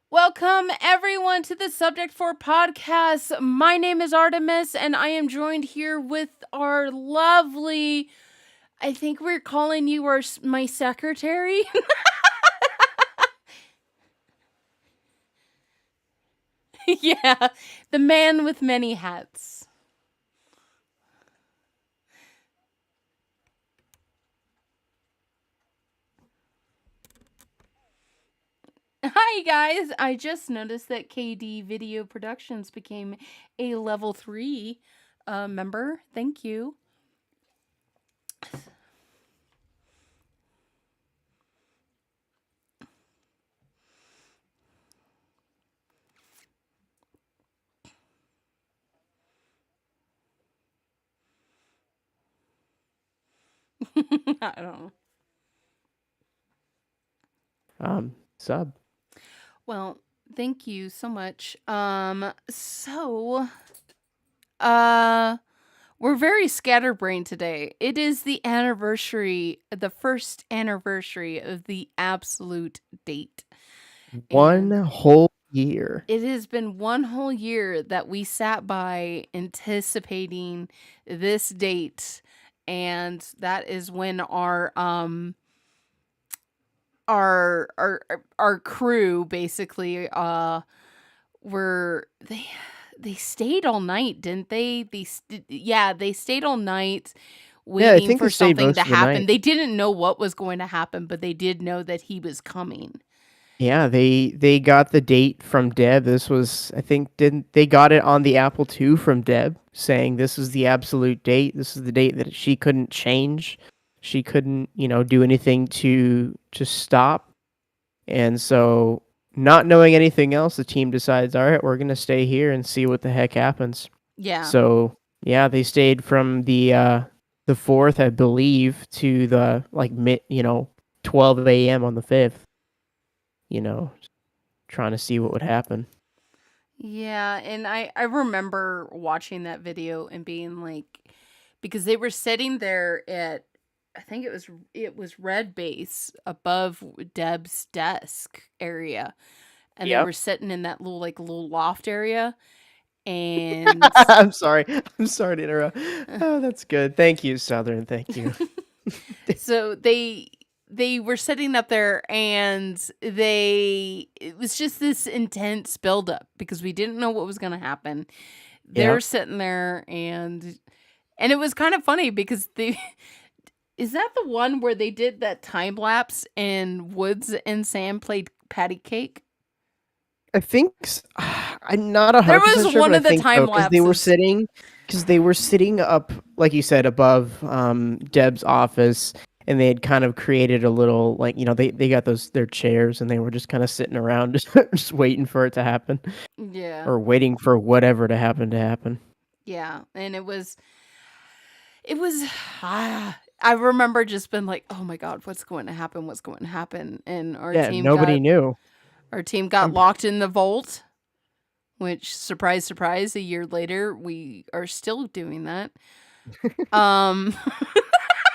Welcome, everyone, to the Subject 4 podcast. My name is Artemis, and I am joined here with our lovely, I think we're calling you my secretary. Yeah, the man with many hats. Hi guys, I just noticed that KD Video Productions became a level 3 member. Thank you. I don't know. Sub. Well, thank you so much. We're very scatterbrained today. It is the first anniversary of the absolute date. One whole year. It has been one whole year that we sat by anticipating this date, and that is when our crew basically they stayed all night, didn't they? They stayed all night waiting for something to happen. They didn't know what was going to happen, but they did know that he was coming. Yeah, they got the date from Deb. This was, I think, they got it on the Apple II from Deb, saying this is the absolute date. This is the date that she couldn't change. She couldn't, do anything to stop. And so, not knowing anything else, the team decides, all right, we're going to stay here and see what the heck happens. Yeah. So, yeah, they stayed from the 4th, I believe, to the, 12 a.m. on the 5th. Trying to see what would happen. Yeah, and I remember watching that video and being like, because they were sitting there at, I think it was Red Base above Deb's desk area, and they were sitting in that little loft area, And I'm sorry. I'm sorry to interrupt. Oh, that's good. Thank you, Southern. Thank you. so they were sitting up there, and it was just this intense buildup because we didn't know what was going to happen. They're Yeah. sitting there, and it was kind of funny because they is that the one where they did that time lapse and Woods and Sam played patty cake? I think I'm not There 100% was sure, one but I of the think so time because they were lapses. sitting up, like you said, above Deb's office, and they had kind of created a little, like, they got their chairs, and they were just kind of sitting around, just waiting for it to happen, Yeah. or waiting for whatever to happen. Yeah, and it was I remember just been like, "Oh my god, what's going to happen? What's going to happen?" And Yeah, nobody knew. our team got I'm locked in the vault, which surprise surprise, a year later we are still doing that. Um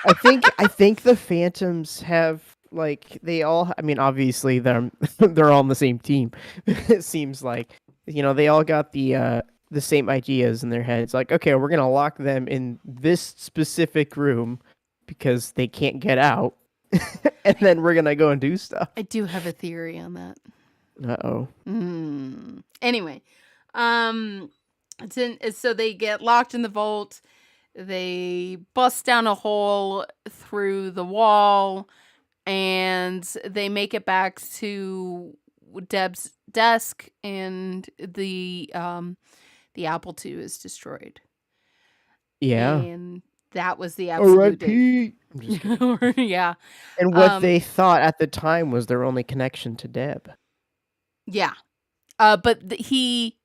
I think the Phantoms have, like, they all, I mean, obviously they're all on the same team. It seems like, they all got the same ideas in their heads. Like, okay, we're gonna lock them in this specific room because they can't get out, and then we're gonna go and do stuff. I do have a theory on that. Uh-oh. Anyway, um so they get locked in the vault. They bust down a hole through the wall, and they make it back to Deb's desk, and the Apple II is destroyed. Yeah. And that was the absolute date. R.I.P. I'm just kidding. Yeah. And what they thought at the time was their only connection to Deb. Yeah. But he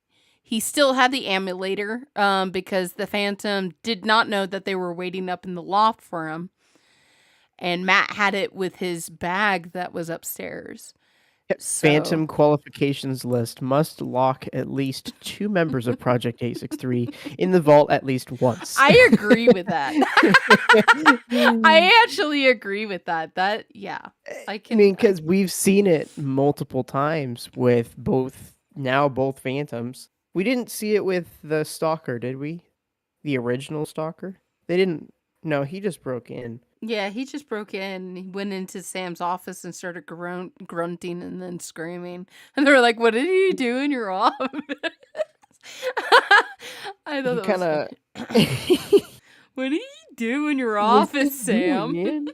still had the emulator, because the Phantom did not know that they were waiting up in the loft for him. And Matt had it with his bag that was upstairs. So Phantom qualifications list must lock at least 2 members of Project 863 in the vault at least once. I agree with that. I actually agree with that. Yeah. I mean, because we've seen it multiple times with both Phantoms. We didn't see it with the Stalker, did we? The original Stalker? They didn't. No, he just broke in. Yeah, he just broke in. He went into Sam's office and started grunting and then screaming. And they were like, "What did you do in your office?" I thought that was funny. What do you do in your office, Sam?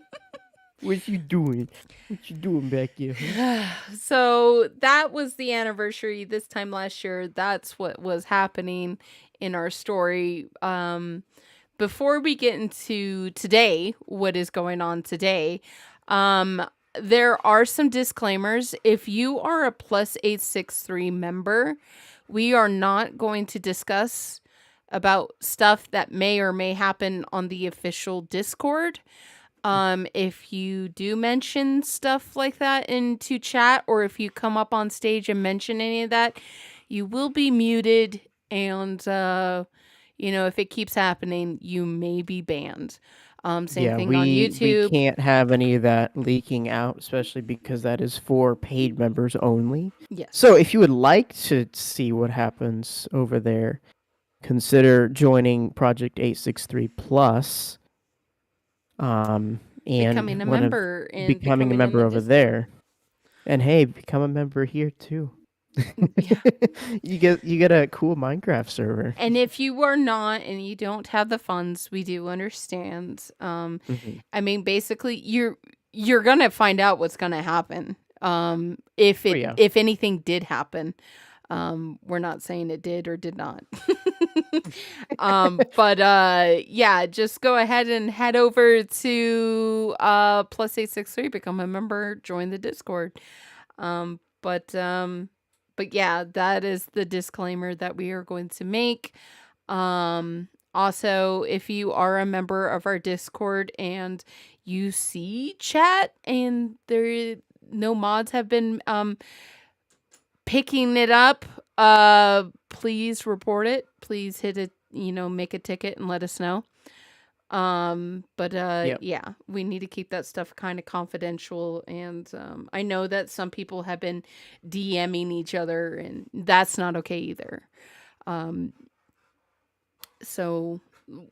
What you doing? What you doing back here? Huh? So that was the anniversary this time last year. That's what was happening in our story. Before we get into today, what is going on today, there are some disclaimers. If you are a plus 863 member, we are not going to discuss about stuff that may or may happen on the official Discord. If you do mention stuff like that into chat, or if you come up on stage and mention any of that, you will be muted, and if it keeps happening, you may be banned. Same thing on YouTube. We can't have any of that leaking out, especially because that is for paid members only. Yes. So if you would like to see what happens over there, consider joining Project 863 Plus. And becoming a member over there. And hey, become a member here too. Yeah. you get a cool Minecraft server. And if you are not and you don't have the funds, we do understand. I mean, basically you're gonna find out what's gonna happen. If anything did happen. We're not saying it did or did not. But yeah, just go ahead and head over to plus 863, become a member, join the Discord. But yeah, that is the disclaimer that we are going to make. Also, if you are a member of our Discord and you see chat and no mods have been picking it up, please report it. Please hit it, make a ticket and let us know. Yeah, we need to keep that stuff kind of confidential. And I know that some people have been DMing each other, and that's not okay either. Um, so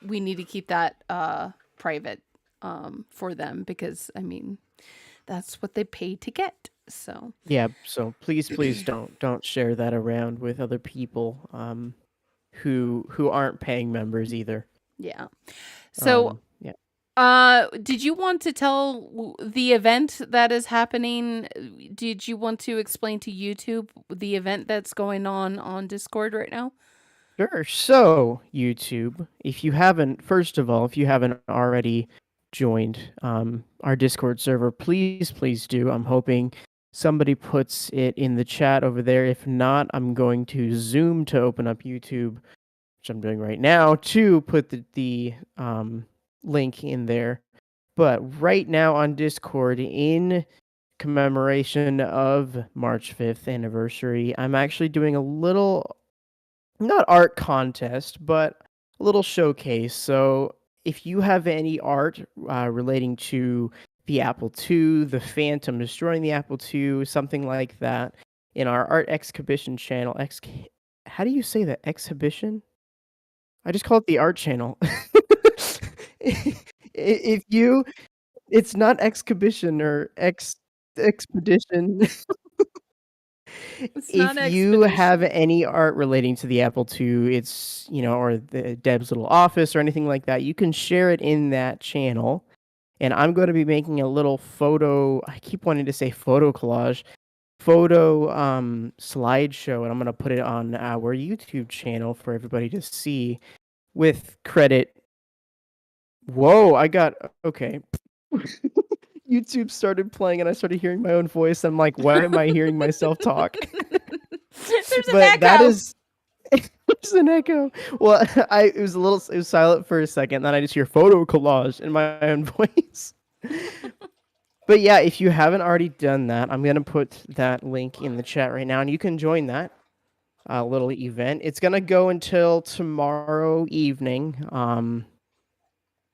we need to keep that private for them because I mean that's what they paid to get. So Yeah, so please don't share that around with other people who aren't paying members either. yeah. So Yeah. did you want to tell the event that is happening? Did you want to explain to YouTube the event that's going on Discord right now? Sure. So, YouTube, first of all, if you haven't already joined our Discord server, please do. I'm hoping somebody puts it in the chat over there. If not, I'm going to Zoom to open up YouTube, which I'm doing right now, to put the link in there. But right now on Discord, in commemoration of March 5th anniversary, I'm actually doing a little, not art contest, but a little showcase. So if you have any art relating to the Apple II, the Phantom destroying the Apple II, something like that, in our art exhibition channel, how do you say that? Exhibition? I just call it the art channel. If you, it's not exhibition or expedition. It's not If you have expedition. any art relating to the Apple II, it's, or the Deb's little office or anything like that, you can share it in that channel. And I'm going to be making a little photo, I keep wanting to say photo collage, photo slideshow, and I'm going to put it on our YouTube channel for everybody to see with credit. Whoa, okay. YouTube started playing and I started hearing my own voice. I'm like, why am I hearing myself talk? There's an But that echo. is there's an echo. Well, it was silent for a second, then I just hear photo collage in my own voice. But yeah, if you haven't already done that, I'm gonna put that link in the chat right now, and you can join that little event. It's gonna go until tomorrow evening.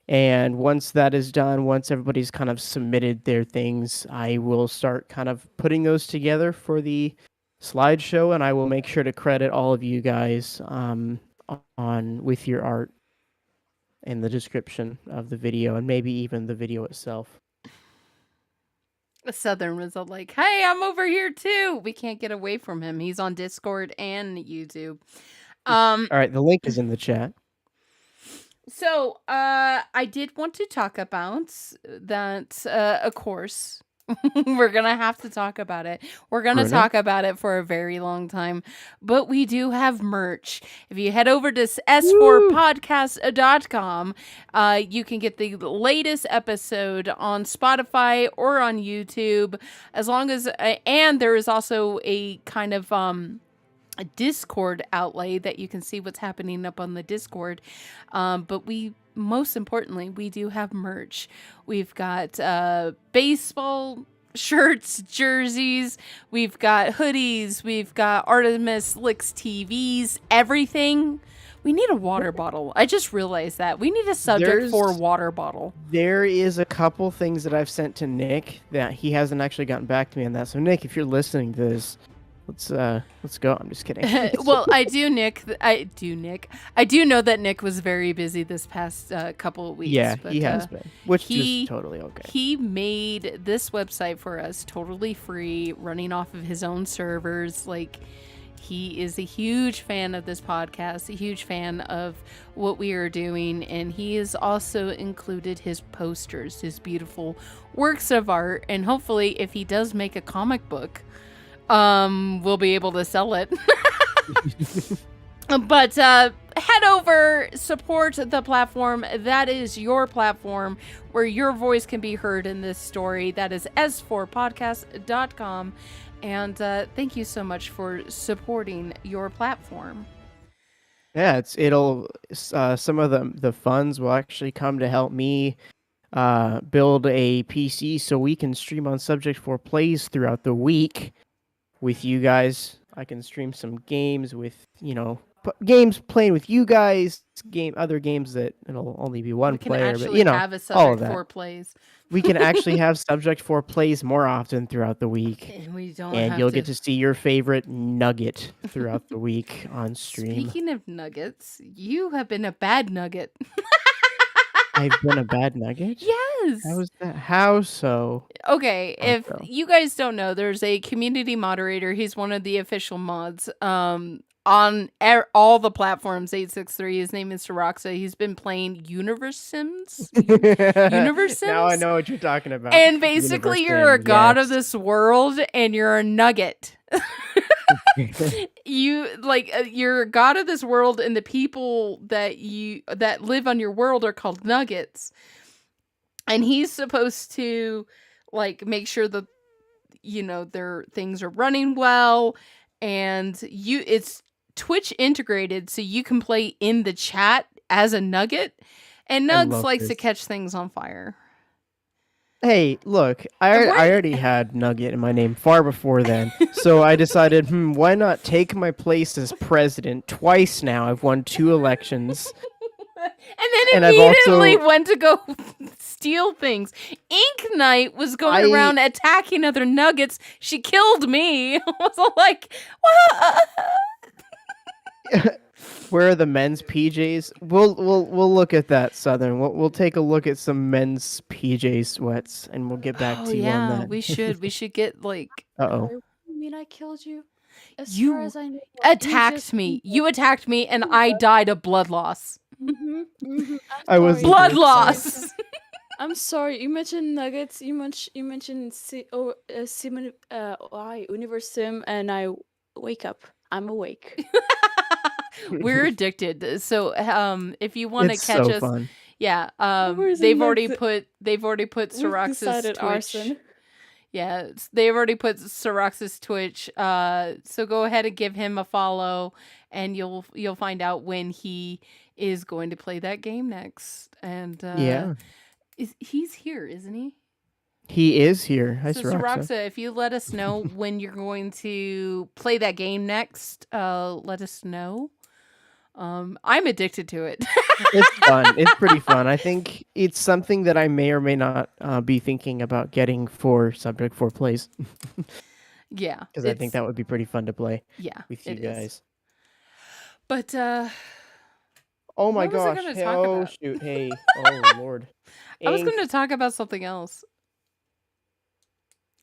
And once that is done, once everybody's kind of submitted their things, I will start kind of putting those together for the slideshow, and I will make sure to credit all of you guys on with your art in the description of the video, and maybe even the video itself. A Southern was all like, "Hey, I'm over here too." We can't get away from him. He's on Discord and YouTube. All right, the link is in the chat. So, I did want to talk about that, of course. We're gonna have to talk about it. We're gonna Bruno? talk about it for a very long time. But we do have merch. If you head over to s4podcast.com, you can get the latest episode on Spotify or on YouTube. As long as, and there is also a kind of a Discord outlay that you can see what's happening up on the Discord. But most importantly, we do have merch. We've got baseball shirts, jerseys, we've got hoodies, we've got Artemis Licks TVs, everything. We need a water bottle. I just realized that. We need a subject for a water bottle. There is a couple things that I've sent to Nick that he hasn't actually gotten back to me on that. So Nick, if you're listening to this, let's go. I'm just kidding. Well, I do know that Nick was very busy this past couple of weeks. Yeah, but, he has been, which is totally okay. He made this website for us totally free, running off of his own servers. Like, he is a huge fan of this podcast, a huge fan of what we are doing, and he has also included his posters, his beautiful works of art, and hopefully, if he does make a comic book, we'll be able to sell it. But head over, support the platform. That is your platform where your voice can be heard in this story. That is s4podcast.com. And thank you so much for supporting your platform. Yeah, some of the funds will actually come to help me build a PC so we can stream on Subject 4 Plays throughout the week with you guys. I can stream some games with, games playing with you guys, other games that it'll only be one We can player, actually but have a all of subject that. for plays. We can actually have subject for plays more often throughout the week. And we don't And have you'll get to see your favorite nugget throughout the week on stream. Speaking of nuggets, you have been a bad nugget. I've been a bad nugget? Yes. How so? Okay, How if so? you guys don't know, there's a community moderator. He's one of the official mods on all the platforms, 863. His name is Saraxa. He's been playing Universe Sims. Universe Sims? Now I know what you're talking about. And basically Universe you're a Sims, god of yes. this world and you're a nugget. You're a god of this world, and the people that live on your world are called nuggets. And he's supposed to like make sure that their things are running well, and it's Twitch integrated, so you can play in the chat as a nugget, and Nugs likes to catch things on fire. Hey, look, I already had Nugget in my name far before then, so I decided, why not take my place as president twice now? I've won 2 elections. And then immediately went to go steal things. Ink Knight was going around attacking other nuggets. She killed me. I was like, what? Where are the men's PJs? We'll look at that, Southern. We'll take a look at some men's PJ sweats, and we'll get back to you on that. We should get like. Uh-oh. I mean, I killed you. You attacked me. You attacked me, and I died of blood loss. I was blood loss. I'm sorry. You mentioned nuggets. You mentioned Universe Sim, and I wake up. I'm awake. We're addicted. So if you want to catch us, fun. Yeah, they've already put Sarax's Twitch. Arson. Yeah, they've already put Sarax's Twitch. So go ahead and give him a follow, and you'll find out when he is going to play that game next. And he's here, isn't he? He is here. Hi, so Saraxa, if you let us know when you're going to play that game next, let us know. I'm addicted to it. It's fun. It's pretty fun. I think it's something that I may or may not be thinking about getting for subject for plays. Yeah. Because I think that would be pretty fun to play. Yeah. With you guys. Is. But oh my gosh. Shoot. Hey. Oh Lord. I was going to talk about something else.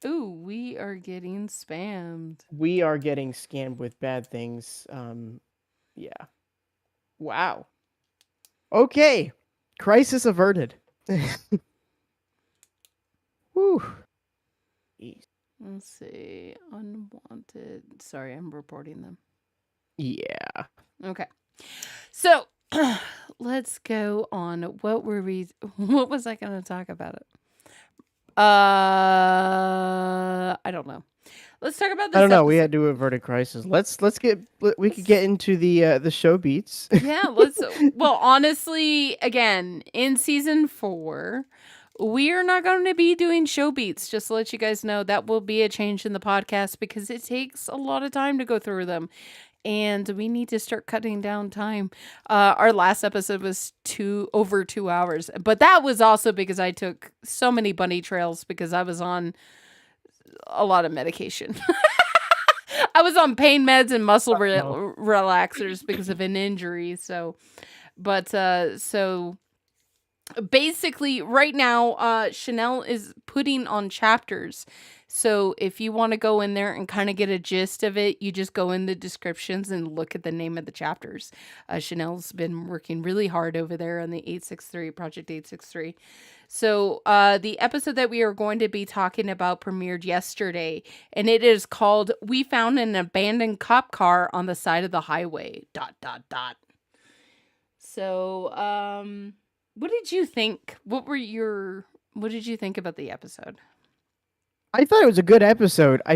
Ooh, we are getting spammed. We are getting scammed with bad things. Yeah. Wow. Okay. Crisis averted. Whew. Jeez. Let's see. Unwanted. Sorry, I'm reporting them. Yeah. Okay. So, let's go on. What was I going to talk about it? I don't know. Let's talk about this. I don't know. We had to avert a crisis. We could get into the show beats. Yeah, well, honestly, again, in season 4, we are not going to be doing show beats. Just to let you guys know, that will be a change in the podcast because it takes a lot of time to go through them. And we need to start cutting down time. Our last episode was over 2 hours. But that was also because I took so many bunny trails because I was on a lot of medication. I was on pain meds and muscle relaxers because of an injury. So basically right now, Chanel is putting on chapters. So if you want to go in there and kind of get a gist of it, you just go in the descriptions and look at the name of the chapters. Chanel's been working really hard over there on the 863, Project 863. So the episode that we are going to be talking about premiered yesterday, and it is called "We Found an Abandoned Cop Car on the Side of the Highway." ... So, what did you think? What did you think about the episode? I thought it was a good episode. I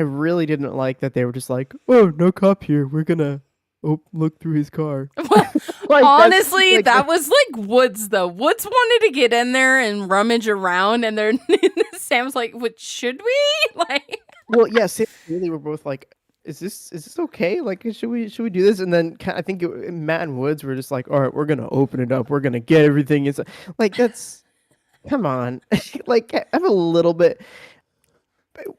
really didn't like that they were just like, oh, no cop here. We're gonna look through his car. Honestly, that was like Woods, though. Woods wanted to get in there and rummage around, and Sam's like, what, should we? Like, well, yes, really, we're both like, is this okay? Like, should we do this? And then I think Matt and Woods were just like, all right, we're gonna open it up. We're gonna get everything inside. Like, that's come on. Like, have a little bit.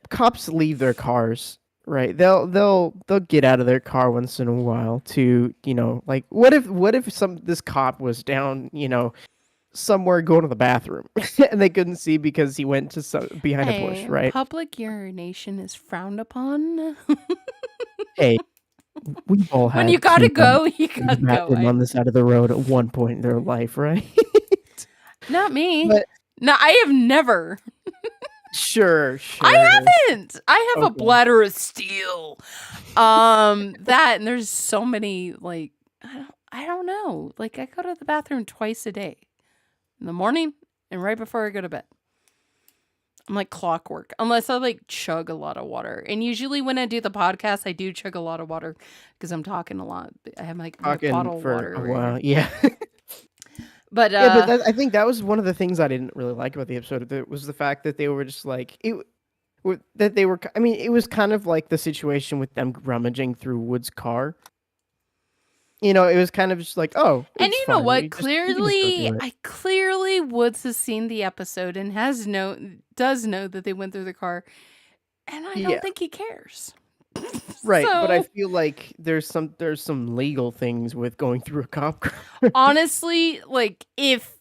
Cops leave their cars, right? They'll get out of their car once in a while to, like, what if this cop was down, somewhere going to the bathroom and they couldn't see because he went to behind a bush, right? Public urination is frowned upon. Hey, we've all had When you gotta go, you gotta go. on the side of the road at one point in their life, right? Not me. But no, I have never. Sure. I haven't. I have a Okay. bladder of steel. That and there's so many like I don't know. Like I go to the bathroom twice a day. In the morning and right before I go to bed. I'm like clockwork. Unless I like chug a lot of water. And usually when I do the podcast, I do chug a lot of water because I'm talking a lot. I have like my bottle of water. For a while. Yeah. But I think that was one of the things I didn't really like about the episode. That was the fact that they were just like it was kind of like the situation with them rummaging through Wood's car. It was kind of just like, oh. And you know fine. what? We just go through it. Clearly Woods has seen the episode and does know that they went through the car. And I don't think he cares. Right, but I So, feel like there's some legal things with going through a cop car. honestly, like if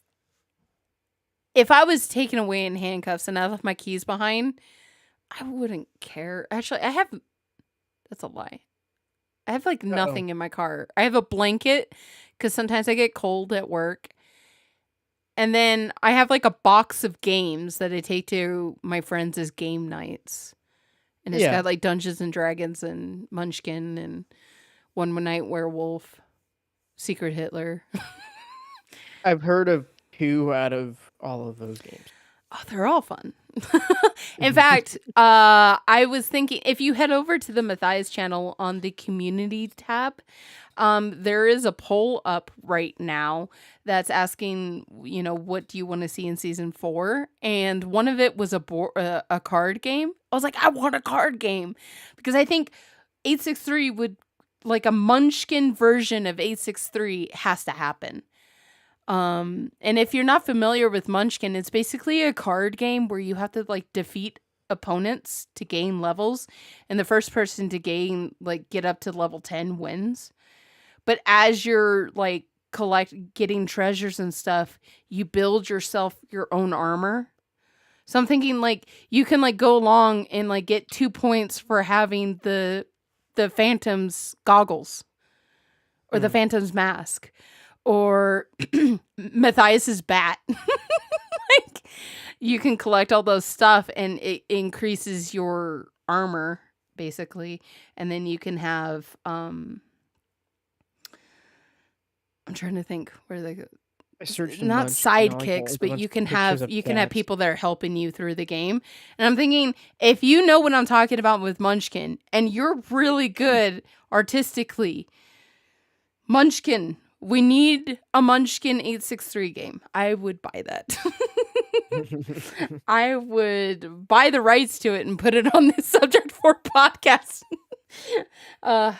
I was taken away in handcuffs and I left my keys behind, I wouldn't care. Actually, that's a lie. I have like nothing in my car. I have a blanket because sometimes I get cold at work. And then I have like a box of games that I take to my friends as game nights. And it's got like Dungeons and Dragons and Munchkin and One Night Werewolf, Secret Hitler. I've heard of 2 out of all of those games. Oh, they're all fun. In fact, I was thinking if you head over to the Matthias channel on the community tab, there is a poll up right now that's asking, what do you want to see in season 4? And one of it was a card game. I was like, I want a card game because I think 863 would like a Munchkin version of 863 has to happen. And if you're not familiar with Munchkin, it's basically a card game where you have to like defeat opponents to gain levels, and the first person to get up to level 10 wins. But as you're like getting treasures and stuff, you build yourself your own armor. So I'm thinking like you can like go along and like get 2 points for having the Phantom's goggles or the Phantom's mask. Or Matthias's bat. Like you can collect all those stuff and it increases your armor basically, and then you can have I'm trying to think where they go. Not sidekicks, but you can have people that are helping you through the game. And I'm thinking if you know what I'm talking about with Munchkin and you're really good artistically, Munchkin, we need a Munchkin 863 game. I would buy that. I would buy the rights to it and put it on this subject for podcast. I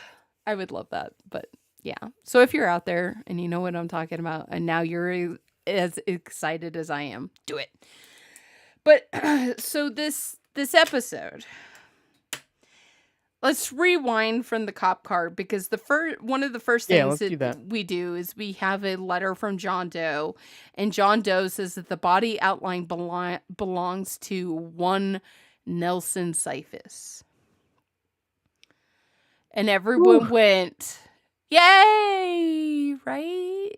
would love that. But yeah. So if you're out there and you know what I'm talking about and now you're as excited as I am, do it. But so this episode, let's rewind from the cop car because one of the first things that we do is we have a letter from John Doe, and John Doe says that the body outline belongs to one Nelson Syphus. And everyone went, yay, right?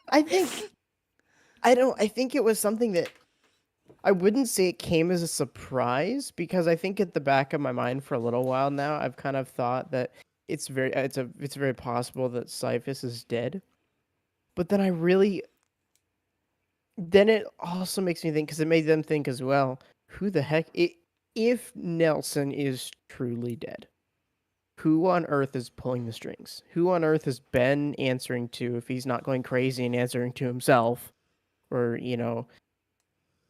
I think it was something that I wouldn't say it came as a surprise because I think at the back of my mind for a little while now, I've kind of thought that it's very possible that Syphus is dead. But then then it also makes me think, because it made them think as well, who the heck, if Nelson is truly dead, who on earth is pulling the strings? Who on earth has Ben answering to if he's not going crazy and answering to himself? Or,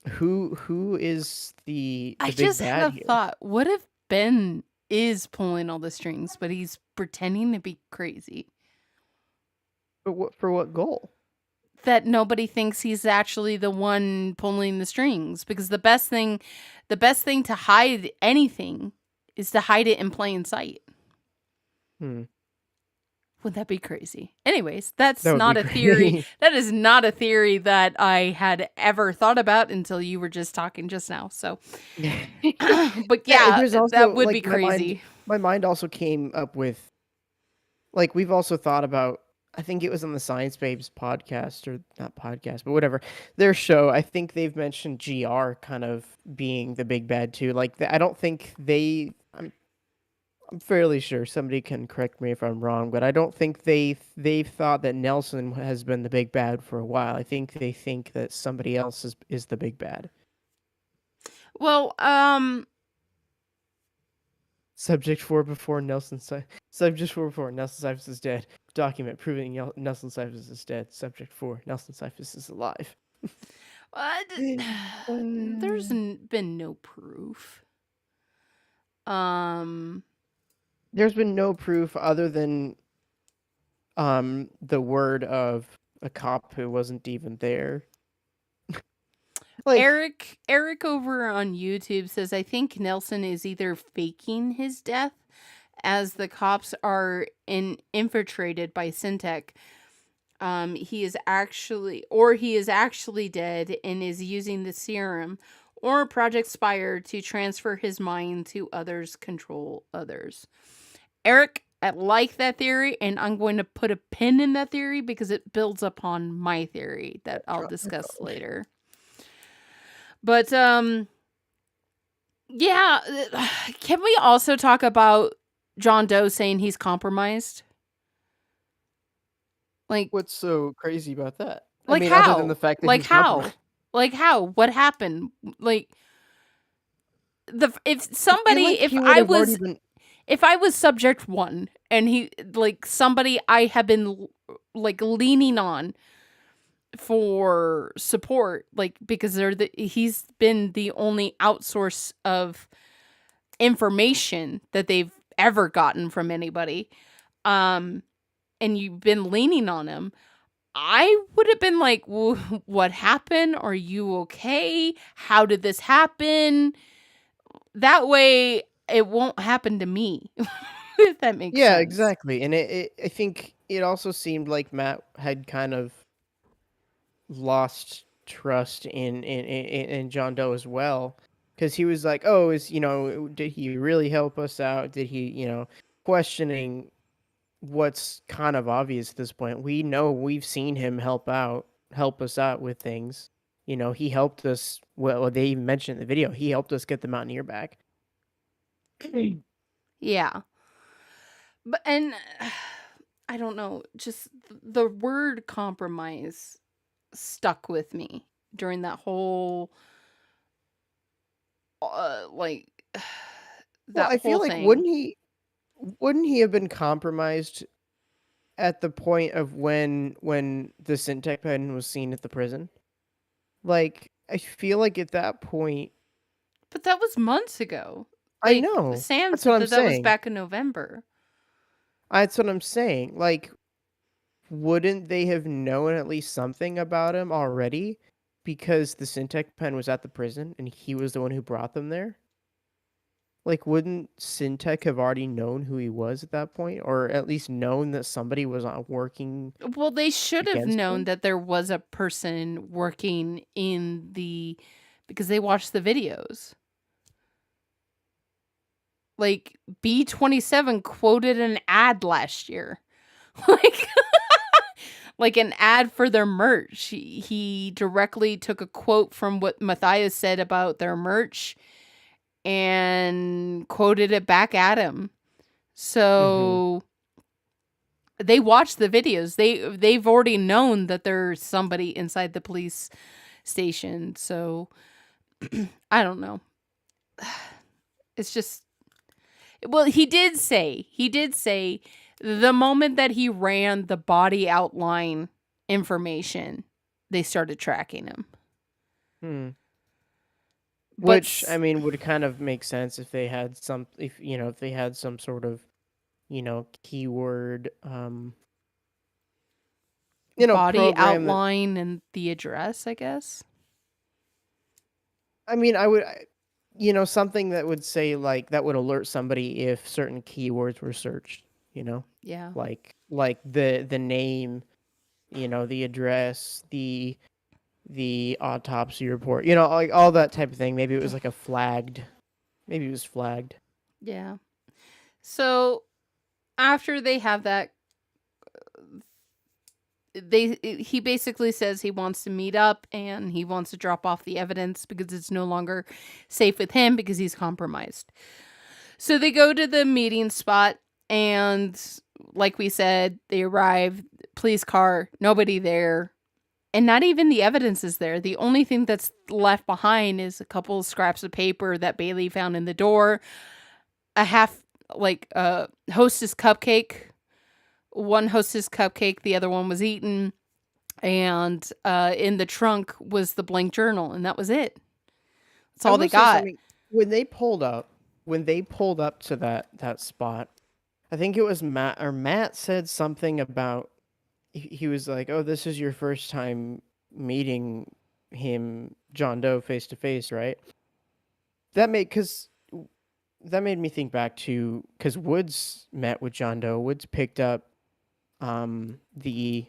who is the I big just bad had a here? thought. What if Ben is pulling all the strings, but he's pretending to be crazy. But for what goal? That nobody thinks he's actually the one pulling the strings, because the best thing to hide anything is to hide it in plain sight. Would that be crazy? Anyways, that's not a theory. That is not a theory that I had ever thought about until you were just talking just now. So, but yeah, also, that would be crazy. My mind also came up with, like, we've also thought about, I think it was on the Science Babes podcast, or not podcast, but whatever, their show. I think they've mentioned GR kind of being the big bad too. Like, I don't think I'm fairly sure, somebody can correct me if I'm wrong, but I don't think they've thought that Nelson has been the big bad for a while. I think they think that somebody else is the big bad. Well, Subject 4 before Nelson Cyphers is dead. Document proving Nelson Cyphers is dead. Subject 4, Nelson Cyphers is alive. There's been no proof. There's been no proof other than the word of a cop who wasn't even there. Like, Eric over on YouTube says, I think Nelson is either faking his death as the cops are infiltrated by Syntec. He is actually dead and is using the serum or Project Spire to transfer his mind to others, control others. Eric, I like that theory, and I'm going to put a pin in that theory because it builds upon my theory that I'll discuss later. But, yeah, can we also talk about John Doe saying he's compromised? Like, what's so crazy about that? Like, I mean, how? Other than the fact that how? Like, how? What happened? Like, if I was subject 1 and he, like, somebody I have been, like, leaning on for support, like, because he's been the only outsource of information that they've ever gotten from anybody, and you've been leaning on him, I would have been like, what happened? Are you okay? How did this happen? That way it won't happen to me. If that makes sense. Yeah, exactly. And I think it also seemed like Matt had kind of lost trust in John Doe as well, because he was like, oh, did he really help us out? Did he, questioning what's kind of obvious at this point. We've seen him help us out with things. He helped us. Well, they even mentioned in the video, he helped us get the Mountaineer back. Yeah. But, and I don't know, just the word compromise stuck with me during that whole, like, that I feel whole like thing. wouldn't he have been compromised at the point of when the Syntec pen was seen at the prison? Like, I feel like at that point. But that was months ago. Like, I know. Sam said that was back in November. That's what I'm saying. Like, wouldn't they have known at least something about him already? Because the Syntec pen was at the prison and he was the one who brought them there? Like, wouldn't Syntec have already known who he was at that point? Or at least known that somebody was working? Well, they should have known that there was a person working because they watched the videos. Like, B27 quoted an ad last year. Like an ad for their merch. He directly took a quote from what Matthias said about their merch and quoted it back at him. So they watched the videos. They've already known that there's somebody inside the police station. So I don't know. It's just, well, he did say the moment that he ran the body outline information, they started tracking him. Which I mean would kind of make sense if they had some, if they had some sort of, keyword, body program that, outline and the address, I guess. I mean, something that would say, like, that would alert somebody if certain keywords were searched, Yeah. like the name, the address, the autopsy report, like all that type of thing. Maybe it was like maybe it was flagged. Yeah. So after they have that, he basically says he wants to meet up and he wants to drop off the evidence because it's no longer safe with him because he's compromised. So they go to the meeting spot, and like we said, they arrive, police car, nobody there, and not even the evidence is there. The only thing that's left behind is a couple of scraps of paper that Bailey found in the door, a hostess cupcake. One hostess cupcake, the other one was eaten, and in the trunk was the blank journal, and that was it. That's all they got. When they pulled up to that spot, I think it was Matt said something about, he was like, "Oh, this is your first time meeting him, John Doe, face to face, right?" That made me think back to, because Woods met with John Doe. Woods picked up the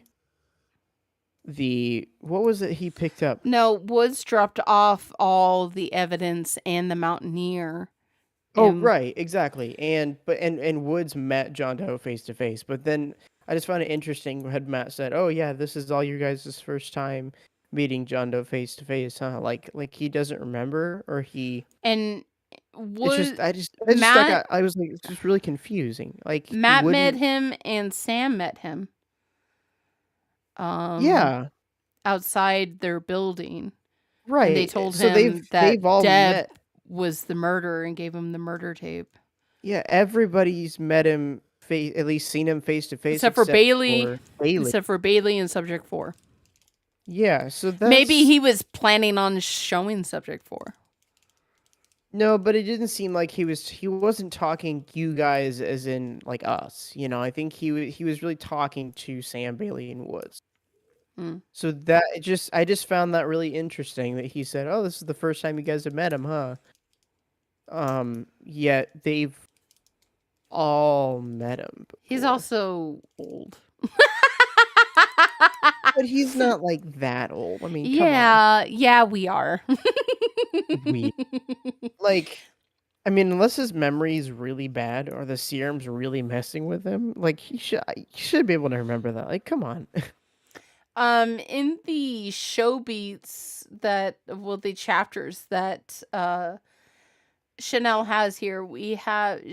what was it he picked up? No, Woods dropped off all the evidence and the Mountaineer. Oh, right, exactly. And Woods met John Doe face to face. But then I just found it interesting had Matt said, "Oh yeah, this is all you guys' first time meeting John Doe face to face, huh?" Like he doesn't remember, or he. And Woods, I was like, it's just really confusing. Like, Matt met him and Sam met him. Yeah. Outside their building. Right. And they told him that Deb was the murderer and gave him the murder tape. Yeah, everybody's met him, at least seen him face to face, except for Bailey. Except for Bailey and Subject 4. Yeah, so that's... Maybe he was planning on showing Subject 4. No, but it didn't seem like he wasn't talking you guys as in like us, I think he was really talking to Sam, Bailey, and Woods. So that I just found that really interesting that he said, "Oh, this is the first time you guys have met him, huh?" Yet they've all met him before. He's also old. But he's not like that old. I mean, yeah, we are. I mean, unless his memory is really bad or the serum's really messing with him, like he should be able to remember that. Like, come on. In the show beats the chapters that Channel has here,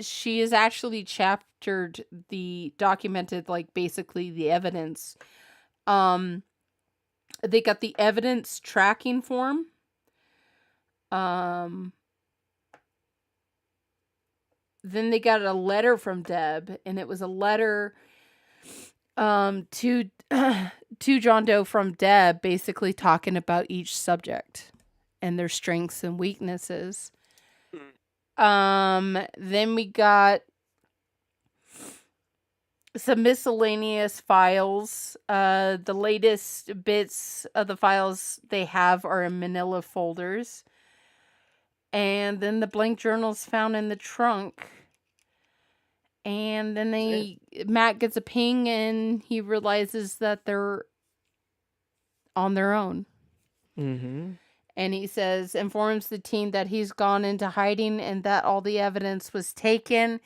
she has actually chaptered documented, like, basically the evidence. They got the evidence tracking form. Then they got a letter from Deb, and it was a letter to John Doe from Deb, basically talking about each subject and their strengths and weaknesses. Then we got some miscellaneous files. The latest bits of the files they have are in manila folders. And then the blank journals found in the trunk. And then Matt gets a ping and he realizes that they're on their own. Mm-hmm. And he informs the team that he's gone into hiding and that all the evidence was taken.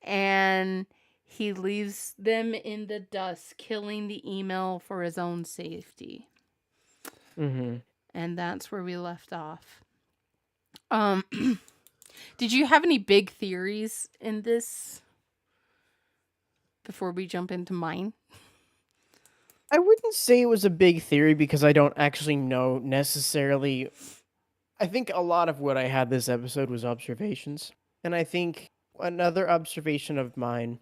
And he leaves them in the dust, killing the email for his own safety. Mm-hmm. And that's where we left off. Did you have any big theories in this before we jump into mine? I wouldn't say it was a big theory because I don't actually know necessarily. I think a lot of what I had this episode was observations. And I think another observation of mine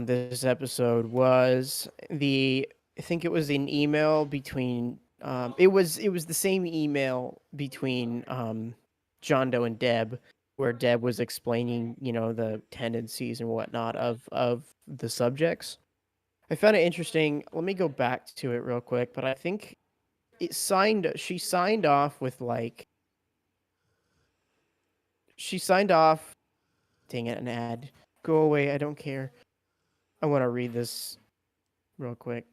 this episode was I think it was an email between it was the same email between John Doe and Deb, where Deb was explaining, the tendencies and whatnot of the subjects. I found it interesting. Let me go back to it real quick, but I think she signed off with dang it, an ad. Go away, I don't care. I want to read this real quick.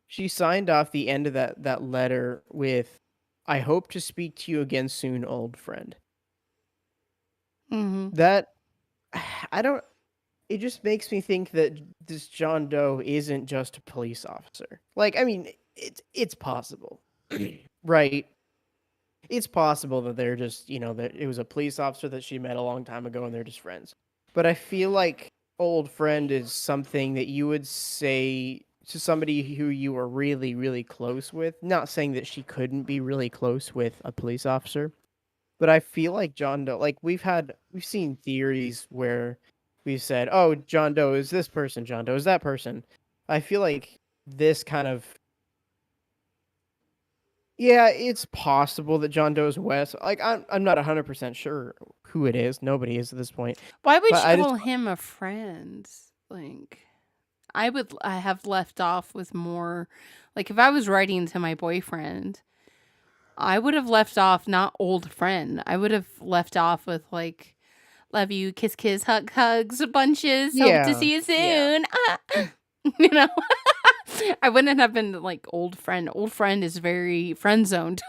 She signed off the end of that letter with, "I hope to speak to you again soon, old friend." Mm-hmm. That, I don't, it just makes me think that this John Doe isn't just a police officer. Like, I mean, it's possible, right? It's possible that they're just, that it was a police officer that she met a long time ago and they're just friends. But I feel like old friend is something that you would say to somebody who you were really, really close with. Not saying that she couldn't be really close with a police officer, but I feel like John Doe, like we've seen theories where we've said, "Oh, John Doe is this person, John Doe is that person." I feel like this kind of, yeah, it's possible that John Doe is Wes. Like I'm not 100% sure who it is. Nobody is at this point. Why would But she I just call him a friend? Like, I have left off with more. Like, if I was writing to my boyfriend, I would have left off not old friend. I would have left off with like, love you, kiss, kiss, hug, hugs, bunches. Hope to yeah. see you Yeah. soon. I wouldn't have been like old friend. Old friend is very friend zoned.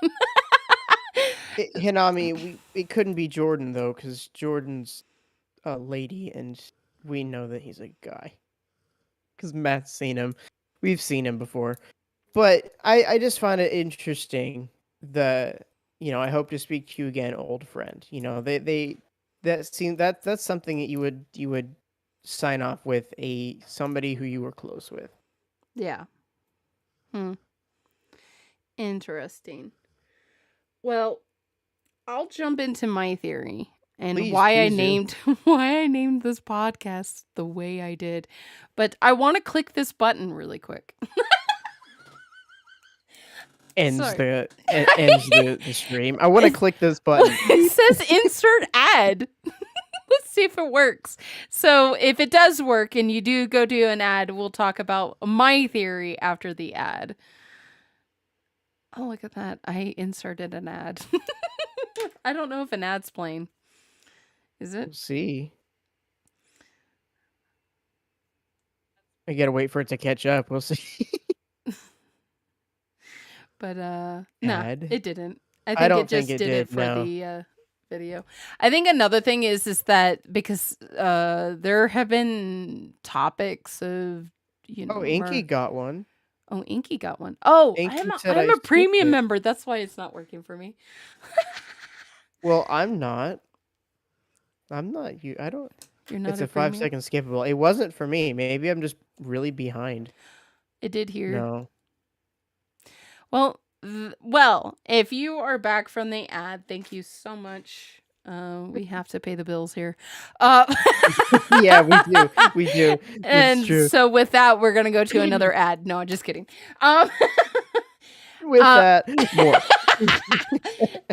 Hinami, it couldn't be Jordan though, because Jordan's a lady, and we know that he's a guy. Because Matt's seen him, we've seen him before. But I just find it interesting that I hope to speak to you again, old friend. That's something that you would sign off with somebody who you were close with. Yeah. Interesting. Well, I'll jump into my theory and Please why I do. named this podcast the way I did. But I want to click this button really quick. Ends Sorry. the stream. I want to click this button. It says insert ad. Let's see if it works. So if it does work and you do go do an ad, we'll talk about my theory after the ad. Oh, look at that. I inserted an ad. I don't know if an ad's playing. Is it? We'll see. I gotta wait for it to catch up. We'll see. But no, Ad? it didn't. I I think don't it just think it did it did, for no. the video. I think another thing is that because there have been topics of Oh, Inky got one. Oh, Inky got one. Oh, Inky I'm said a I premium skipped it. member. That's why it's not working for me. Well, I'm not. I'm not. I don't. You're not It's a a 5 premium? second skippable. It wasn't for me. Maybe I'm just really behind. It did here. No. Well, if you are back from the ad, thank you so much. We have to pay the bills here. Yeah, we do. And It's true. so with that, we're gonna go to another ad. No, just kidding. With that, more.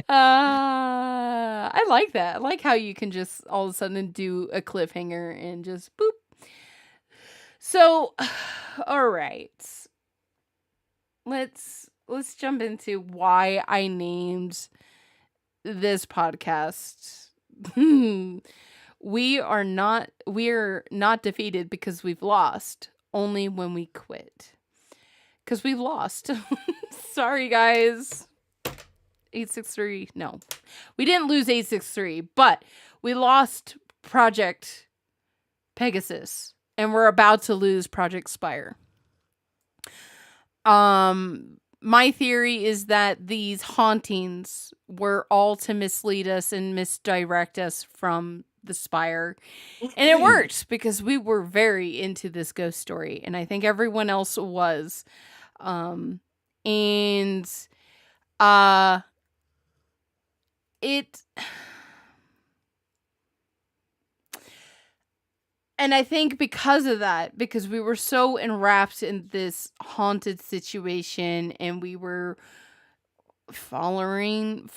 I like that. I like how you can just all of a sudden do a cliffhanger and just boop. So, all right. Let's jump into why I named this podcast. We're not defeated because we've lost, only when we quit. Because we've lost. Sorry, guys. 863. No. We didn't lose 863, but we lost Project Pegasus. And we're about to lose Project Spire. My theory is that these hauntings were all to mislead us and misdirect us from the Spire. And it worked because we were very into this ghost story. And I think everyone else was. And I think because of that, because we were so enwrapped in this haunted situation and we were following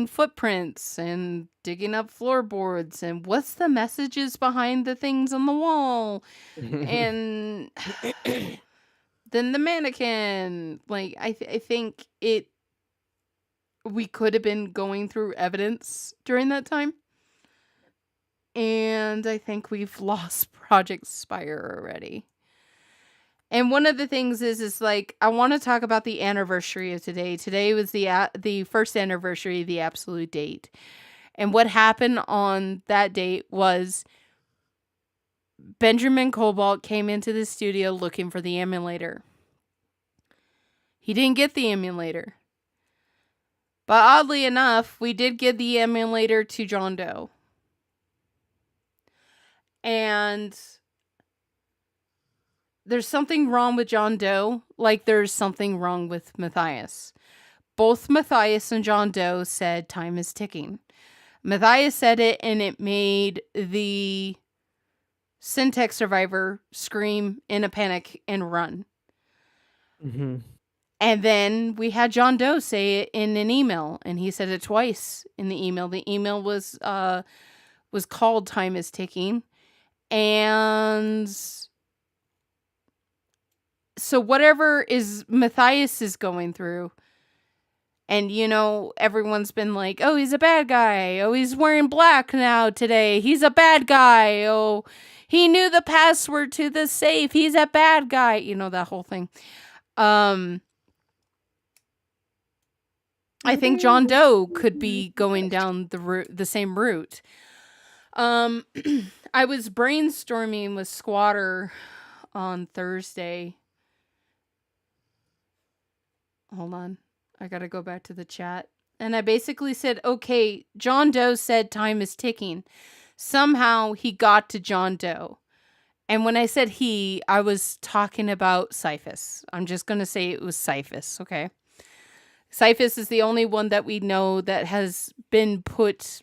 footprints and digging up floorboards and what's the messages behind the things on the wall and then the mannequin. Like I think we could have been going through evidence during that time. And I think we've lost Project Spire already. And one of the things is like, I want to talk about the anniversary of today. Today was the first anniversary of the absolute date. And what happened on that date was Benjamin Cobalt came into the studio looking for the emulator. He didn't get the emulator. But oddly enough, we did give the emulator to John Doe. And there's something wrong with John Doe, like there's something wrong with Matthias. Both Matthias and John Doe said time is ticking. Matthias said it, and it made the Syntec survivor scream in a panic and run. Mm-hmm. And then we had John Doe say it in an email, and he said it twice in the email. The email was called "Time is Ticking," and so whatever is Matthias is going through, and everyone's been like, "Oh, he's a bad guy. Oh, he's wearing black now today. He's a bad guy. Oh, he knew the password to the safe. He's a bad guy." That whole thing. I think John Doe could be going down the same route. I was brainstorming with Squatter on Thursday. Hold on. I gotta go back to the chat. And I basically said, okay, John Doe said time is ticking. Somehow he got to John Doe. And when I said he, I was talking about Cyphus. I'm just going to say it was Cyphus, okay? Cyphus is the only one that we know that has been put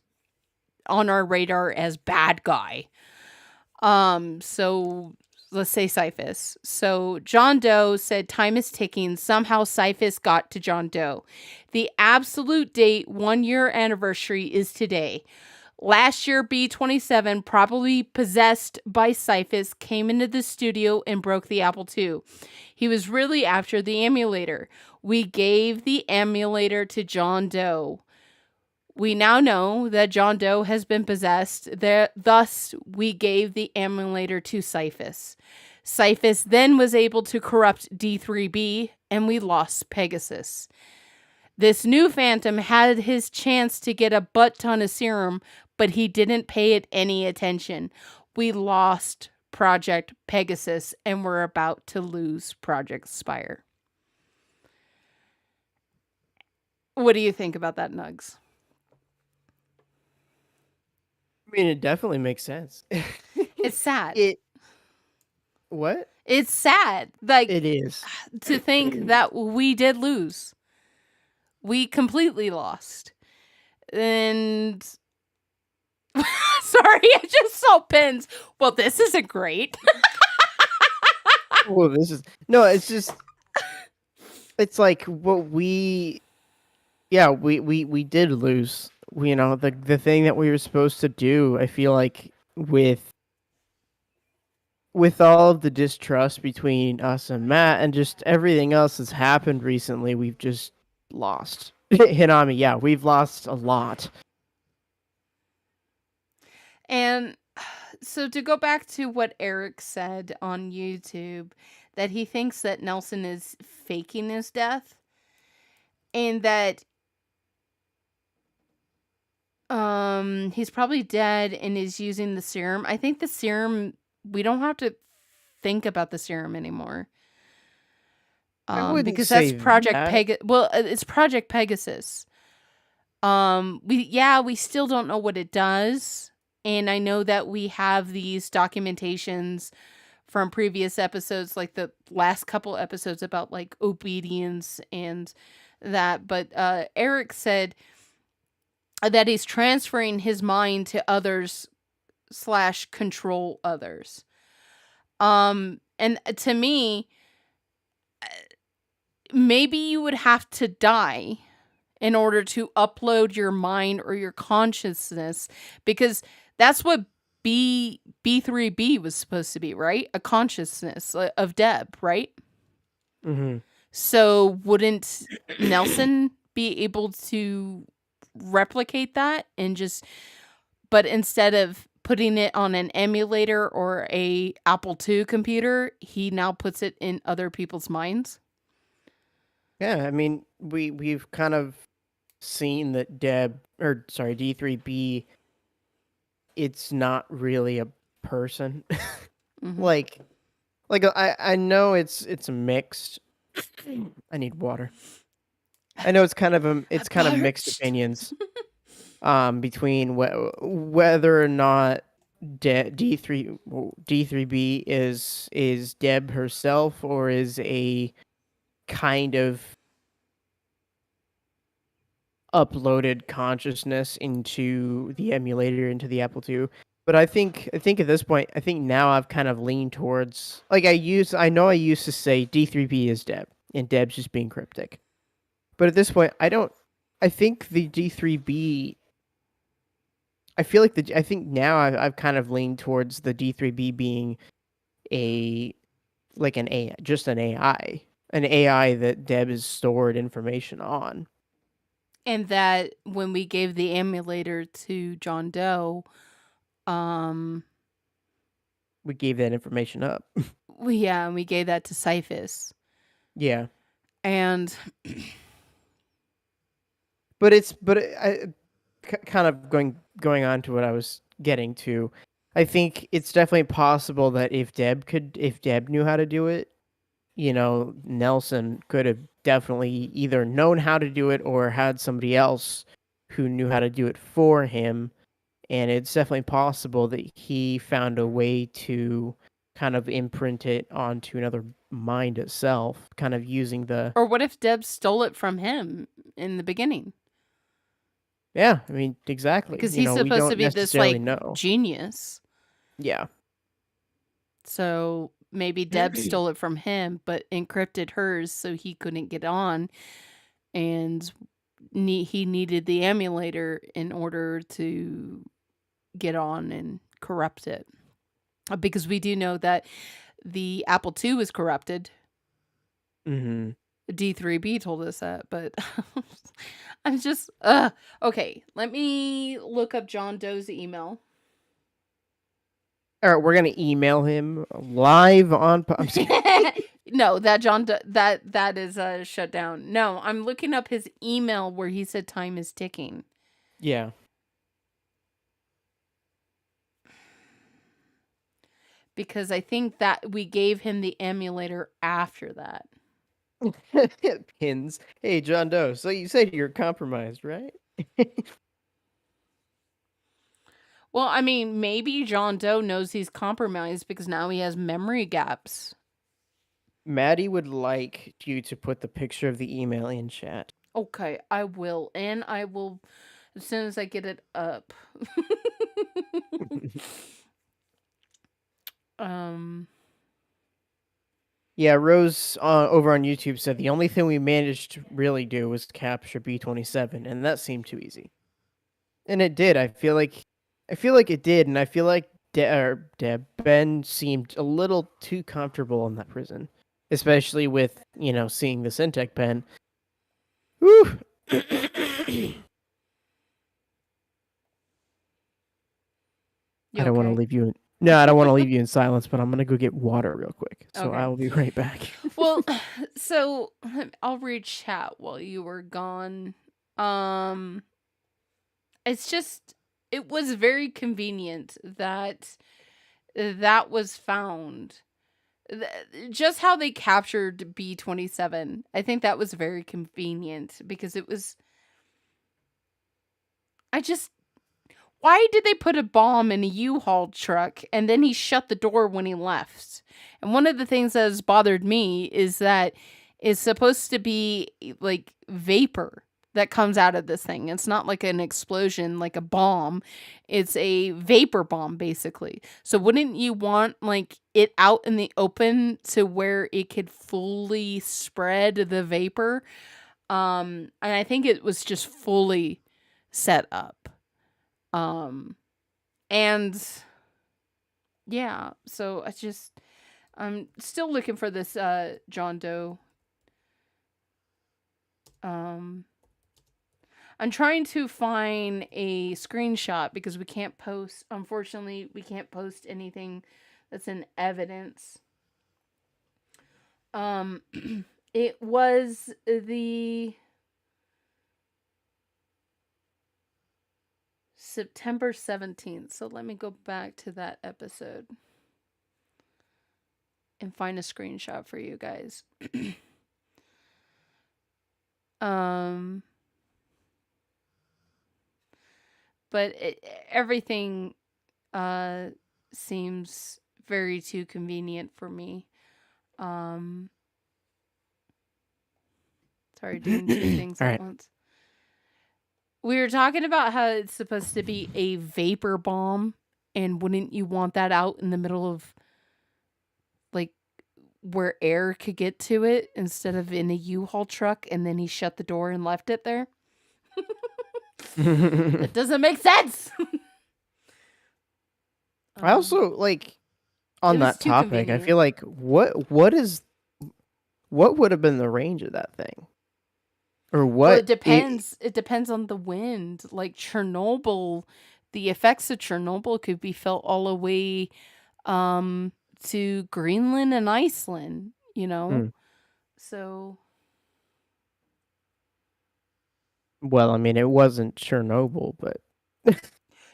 on our radar as bad guy. So let's say Cyphus. So John Doe said time is ticking. Somehow Cyphus got to John Doe. The absolute date 1 year anniversary is today. Last year, B27, probably possessed by Cyphus, came into the studio and broke the Apple II. He was really after the emulator. We gave the emulator to John Doe. We now know that John Doe has been possessed. Thus, we gave the emulator to Cyphus. Cyphus then was able to corrupt D3B, and we lost Pegasus. This new Phantom had his chance to get a butt ton of serum, but he didn't pay it any attention. We lost Project Pegasus, and we're about to lose Project Spire. What do you think about that, Nugs? I mean, it definitely makes sense. It's sad. What? It's sad. Like, it is. To think that we did lose. We completely lost. And sorry, I just saw pins. Well, this isn't great. Well, it's just, it's like what we did lose. The thing that we were supposed to do, I feel like with all of the distrust between us and Matt and just everything else that's happened recently, we've just lost. Hinami, yeah, we've lost a lot. And so to go back to what Eric said on YouTube, that he thinks that Nelson is faking his death and that he's probably dead and is using the serum. I think the serum, we don't have to think about the serum anymore. Because that's Project Pegasus. Well, it's Project Pegasus. We still don't know what it does. And I know that we have these documentations from previous episodes, like the last couple episodes about like obedience and that. But Eric said that he's transferring his mind to others / control others. And to me, maybe you would have to die in order to upload your mind or your consciousness, because that's what B3B was supposed to be, right? A consciousness of Deb, right? Mm-hmm. So wouldn't Nelson be able to replicate that but instead of putting it on an emulator or a Apple II computer, he now puts it in other people's minds? Yeah, I mean, we've kind of seen that D3B, it's not really a person. Mm-hmm. like I know it's mixed. I need water. I know it's kind of mixed opinions between whether or not D3B is Deb herself, or is a kind of uploaded consciousness into the emulator, into the Apple II. But I think at this point, I think now I've kind of leaned towards, like, I know I used to say D3B is Deb and Deb's just being cryptic. But at this point, I think the D3B, I think now I've kind of leaned towards the D3B being just an AI that Deb has stored information on. And that when we gave the emulator to John Doe, we gave that information up. and we gave that to Cyphus. Yeah. And kind of going on to what I was getting to, I think it's definitely possible that if Deb knew how to do it, Nelson could have definitely either known how to do it or had somebody else who knew how to do it for him. And it's definitely possible that he found a way to kind of imprint it onto another mind itself, kind of using the... Or what if Deb stole it from him in the beginning? Yeah, I mean, exactly. Because he's supposed to be this, genius. Yeah. So maybe Deb stole it from him, but encrypted hers so he couldn't get on. And he needed the emulator in order to get on and corrupt it. Because we do know that the Apple II was corrupted. Mm-hmm. D3B told us that, but I'm just okay. Let me look up John Doe's email. All right, we're gonna email him live on. No, that John that is shut down. No, I'm looking up his email where he said time is ticking. Yeah. Because I think that we gave him the emulator after that. Pins. Hey, John Doe. So you said you're compromised, right? Well, I mean, maybe John Doe knows he's compromised because now he has memory gaps. Maddie would like you to put the picture of the email in chat. Okay, I will. And I will as soon as I get it up. Yeah, Rose over on YouTube said the only thing we managed to really do was capture B27, and that seemed too easy. And it did. I feel like it did, and I feel like Ben seemed a little too comfortable in that prison, especially with seeing the Syntec pen. Woo. I don't want to leave you. No, I don't want to leave you in silence, but I'm gonna go get water real quick. So I will be right back. Well, so I'll read chat while you were gone. It's just, it was very convenient that was found. Just how they captured B27, I think that was very convenient because it was. Why did they put a bomb in a U-Haul truck and then he shut the door when he left? And one of the things that has bothered me is that it's supposed to be like vapor that comes out of this thing. It's not like an explosion, like a bomb. It's a vapor bomb, basically. So wouldn't you want it out in the open to where it could fully spread the vapor? And I think it was just fully set up. And yeah, so I'm still looking for this John Doe. I'm trying to find a screenshot because we can't post, unfortunately, we can't post anything that's in evidence. It was the September 17th. So let me go back to that episode and find a screenshot for you guys. But everything seems very too convenient for me. Sorry, doing two things at once. We were talking about how it's supposed to be a vapor bomb, and wouldn't you want that out in the middle of, like, where air could get to it instead of in a U-Haul truck, and then he shut the door and left it there? It doesn't make sense. I also, like, on that topic, I feel like what would have been the range of that thing? Or what? Well, it depends. It depends on the wind. Like Chernobyl, the effects of Chernobyl could be felt all the way to Greenland and Iceland, you know? So. Well, I mean, it wasn't Chernobyl, but.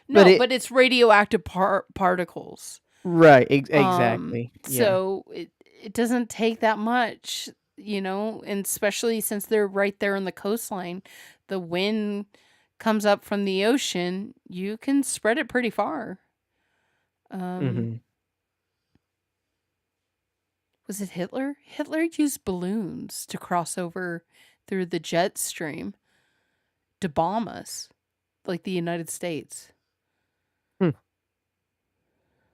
No, but it's radioactive particles. Right, exactly. So it doesn't take that much, you know, and especially since they're right there on the coastline, the wind comes up from the ocean, you can spread it pretty far. Was it Hitler? Hitler used balloons to cross over through the jet stream to bomb us, like the United States.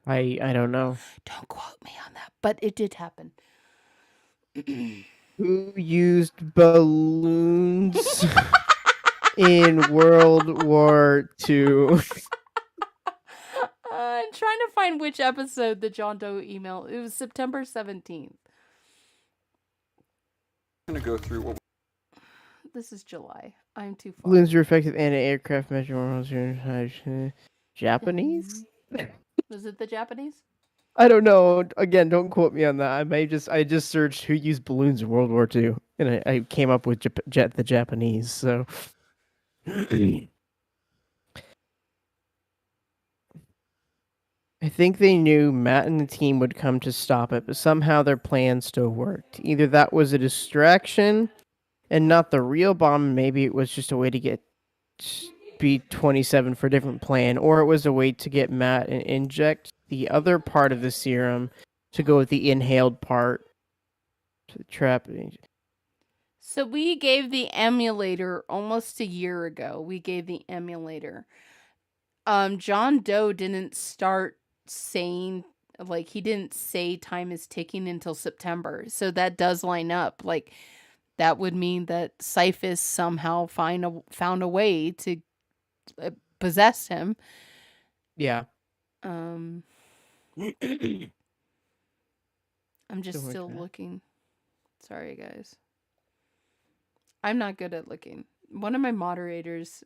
I don't know. Don't quote me on that, but it did happen. Who used balloons in World War II? I'm trying to find which episode the John Doe email. It was September 17th. I'm going to go through what. This is July. I'm too far. Balloons are effective anti-aircraft measure. Japanese? Was it the Japanese? I don't know. Again, don't quote me on that. I just searched who used balloons in World War II, and I came up with the Japanese. So. I think they knew Matt and the team would come to stop it, but somehow their plan still worked. Either that was a distraction and not the real bomb, maybe it was just a way to get B-27 for a different plan, or it was a way to get Matt and inject the other part of the serum to go with the inhaled part to trap it. So we gave the emulator almost a year ago. We gave the emulator. John Doe didn't start saying, like, he didn't say time is ticking until September. So that does line up. Like, that would mean that Cyphus somehow found a way to possess him. Yeah. I'm just still looking. Sorry, guys. I'm not good at looking. One of my moderators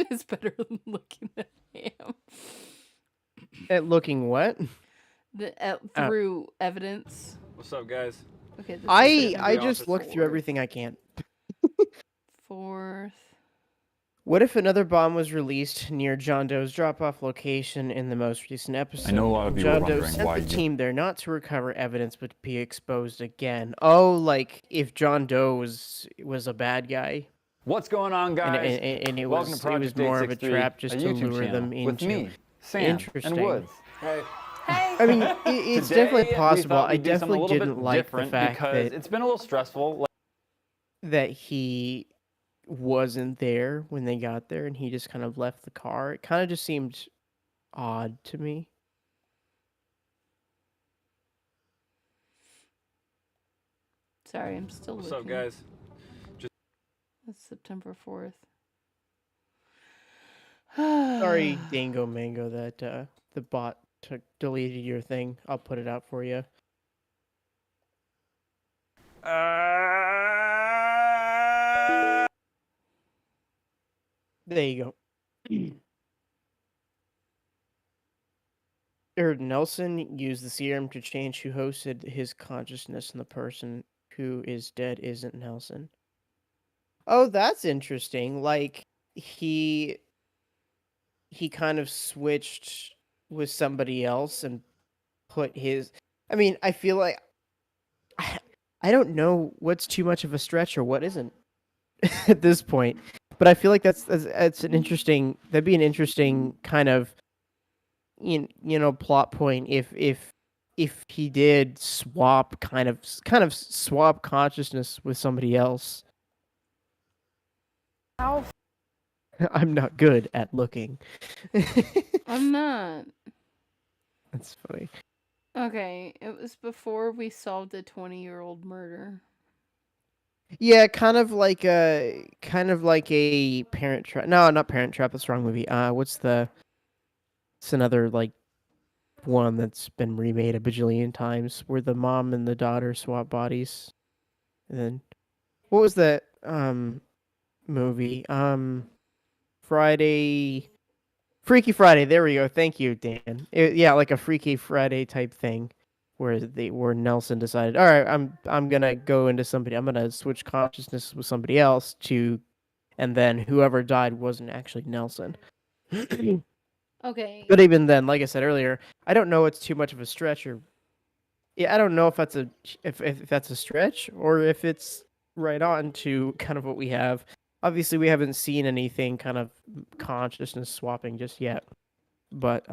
is better than looking than I am. At looking what? Through evidence. What's up, guys? Okay. I just look through everything I can. 4th. What if another bomb was released near John Doe's drop-off location in the most recent episode? I know a lot of you John were Doe wondering sent why the team there not to recover evidence, but to be exposed again. Oh, like if John Doe was a bad guy. What's going on, guys? And it was more of a trap just to lure them into. With me, Sam, Interesting. and Woods. Hey. I mean, it's definitely possible. I definitely didn't like the fact that it's been a little stressful. That he wasn't there when they got there and he just kind of left the car. It kind of just seemed odd to me. Sorry, I'm still looking. What's up, guys? That's September 4th. Sorry, Dango Mango, that the bot deleted your thing. I'll put it out for you. There you go. Nelson used the serum to change who hosted his consciousness, and the person who is dead isn't Nelson. Oh, that's interesting. Like, he kind of switched with somebody else and put his... I mean, I feel like... I don't know what's too much of a stretch or what isn't at this point. But I feel like that's an interesting... That'd be an interesting kind of... you know, plot point if he did swap kind of swap consciousness with somebody else. How? I'm not good at looking. I'm not. That's funny. Okay, it was before we solved a 20-year-old murder. Yeah, kind of like a Parent Trap. No, not Parent Trap. That's the wrong movie. It's another like one that's been remade a bajillion times, where the mom and the daughter swap bodies. And then, what was that movie? Freaky Friday. There we go. Thank you, Dan. Yeah, like a Freaky Friday type thing, where Nelson decided, all right, I'm gonna go into somebody. I'm gonna switch consciousness with somebody else and then whoever died wasn't actually Nelson. Okay. But even then, like I said earlier, I don't know it's too much of a stretch, or I don't know if that's a stretch or if it's right on to kind of what we have. Obviously, we haven't seen anything kind of consciousness swapping just yet, but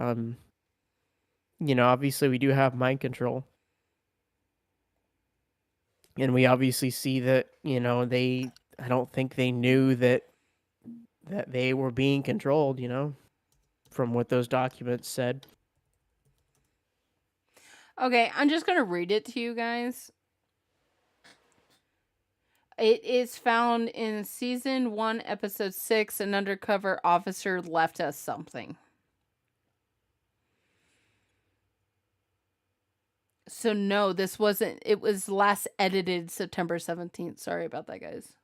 obviously we do have mind control, and we obviously see that I don't think they knew that they were being controlled, from what those documents said. Okay, I'm just going to read it to you guys. It is found in Season 1, Episode 6, An Undercover Officer Left Us Something. So no, this wasn't... It was last edited September 17th. Sorry about that, guys.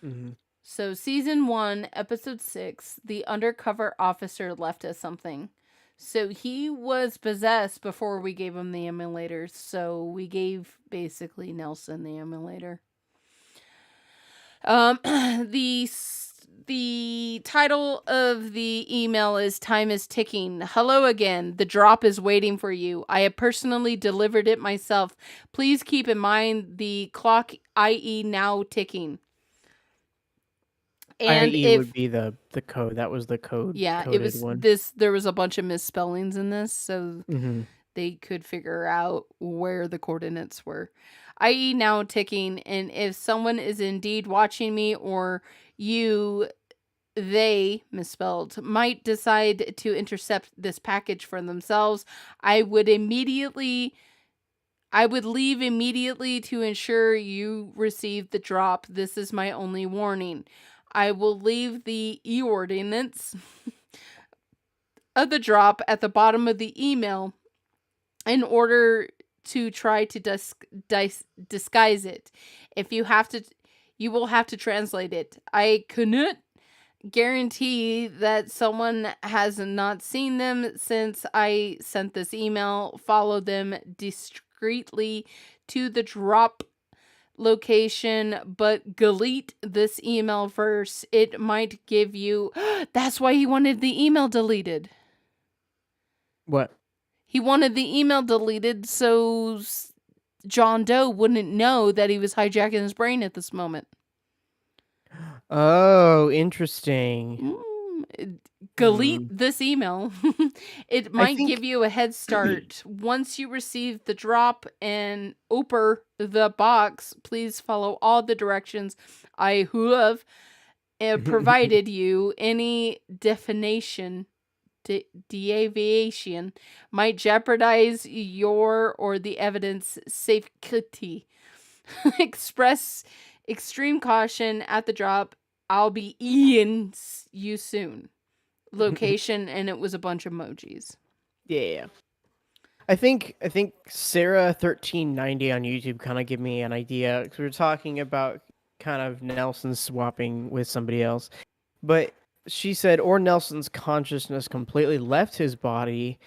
Mm-hmm. So Season 1, Episode 6, The Undercover Officer Left Us Something. So he was possessed before we gave him the emulator. So we gave basically Nelson the emulator. The title of the email is Time is Ticking. Hello again. The drop is waiting for you. I have personally delivered it myself. Please keep in mind the clock, i.e. now ticking. And IE would be the code. That was the code. Yeah, it was one. there was a bunch of misspellings in this, so they could figure out where the coordinates were. I.e. now ticking, and if someone is indeed watching me, or they, misspelled, might decide to intercept this package for themselves, I would leave immediately to ensure you receive the drop. This is my only warning. I will leave the e-ordinance of the drop at the bottom of the email in order to try to disguise it. If you have to, you will have to translate it. I cannot guarantee that someone has not seen them since I sent this email. Follow them discreetly to the drop location, but delete this email first. It might give you... That's why he wanted the email deleted. What? He wanted the email deleted so John Doe wouldn't know that he was hijacking his brain at this moment. Oh, interesting. Delete this email. It might give you a head start. Once you receive the drop and open the box, please follow all the directions I have provided you. Any deviation might jeopardize your or the evidence safety. Express Extreme caution at the drop. I'll be Ian you soon. Location, and it was a bunch of emojis. Yeah. I think Sarah 1390 on YouTube kind of gave me an idea, because we were talking about kind of Nelson swapping with somebody else, but she said, or Nelson's consciousness completely left his body,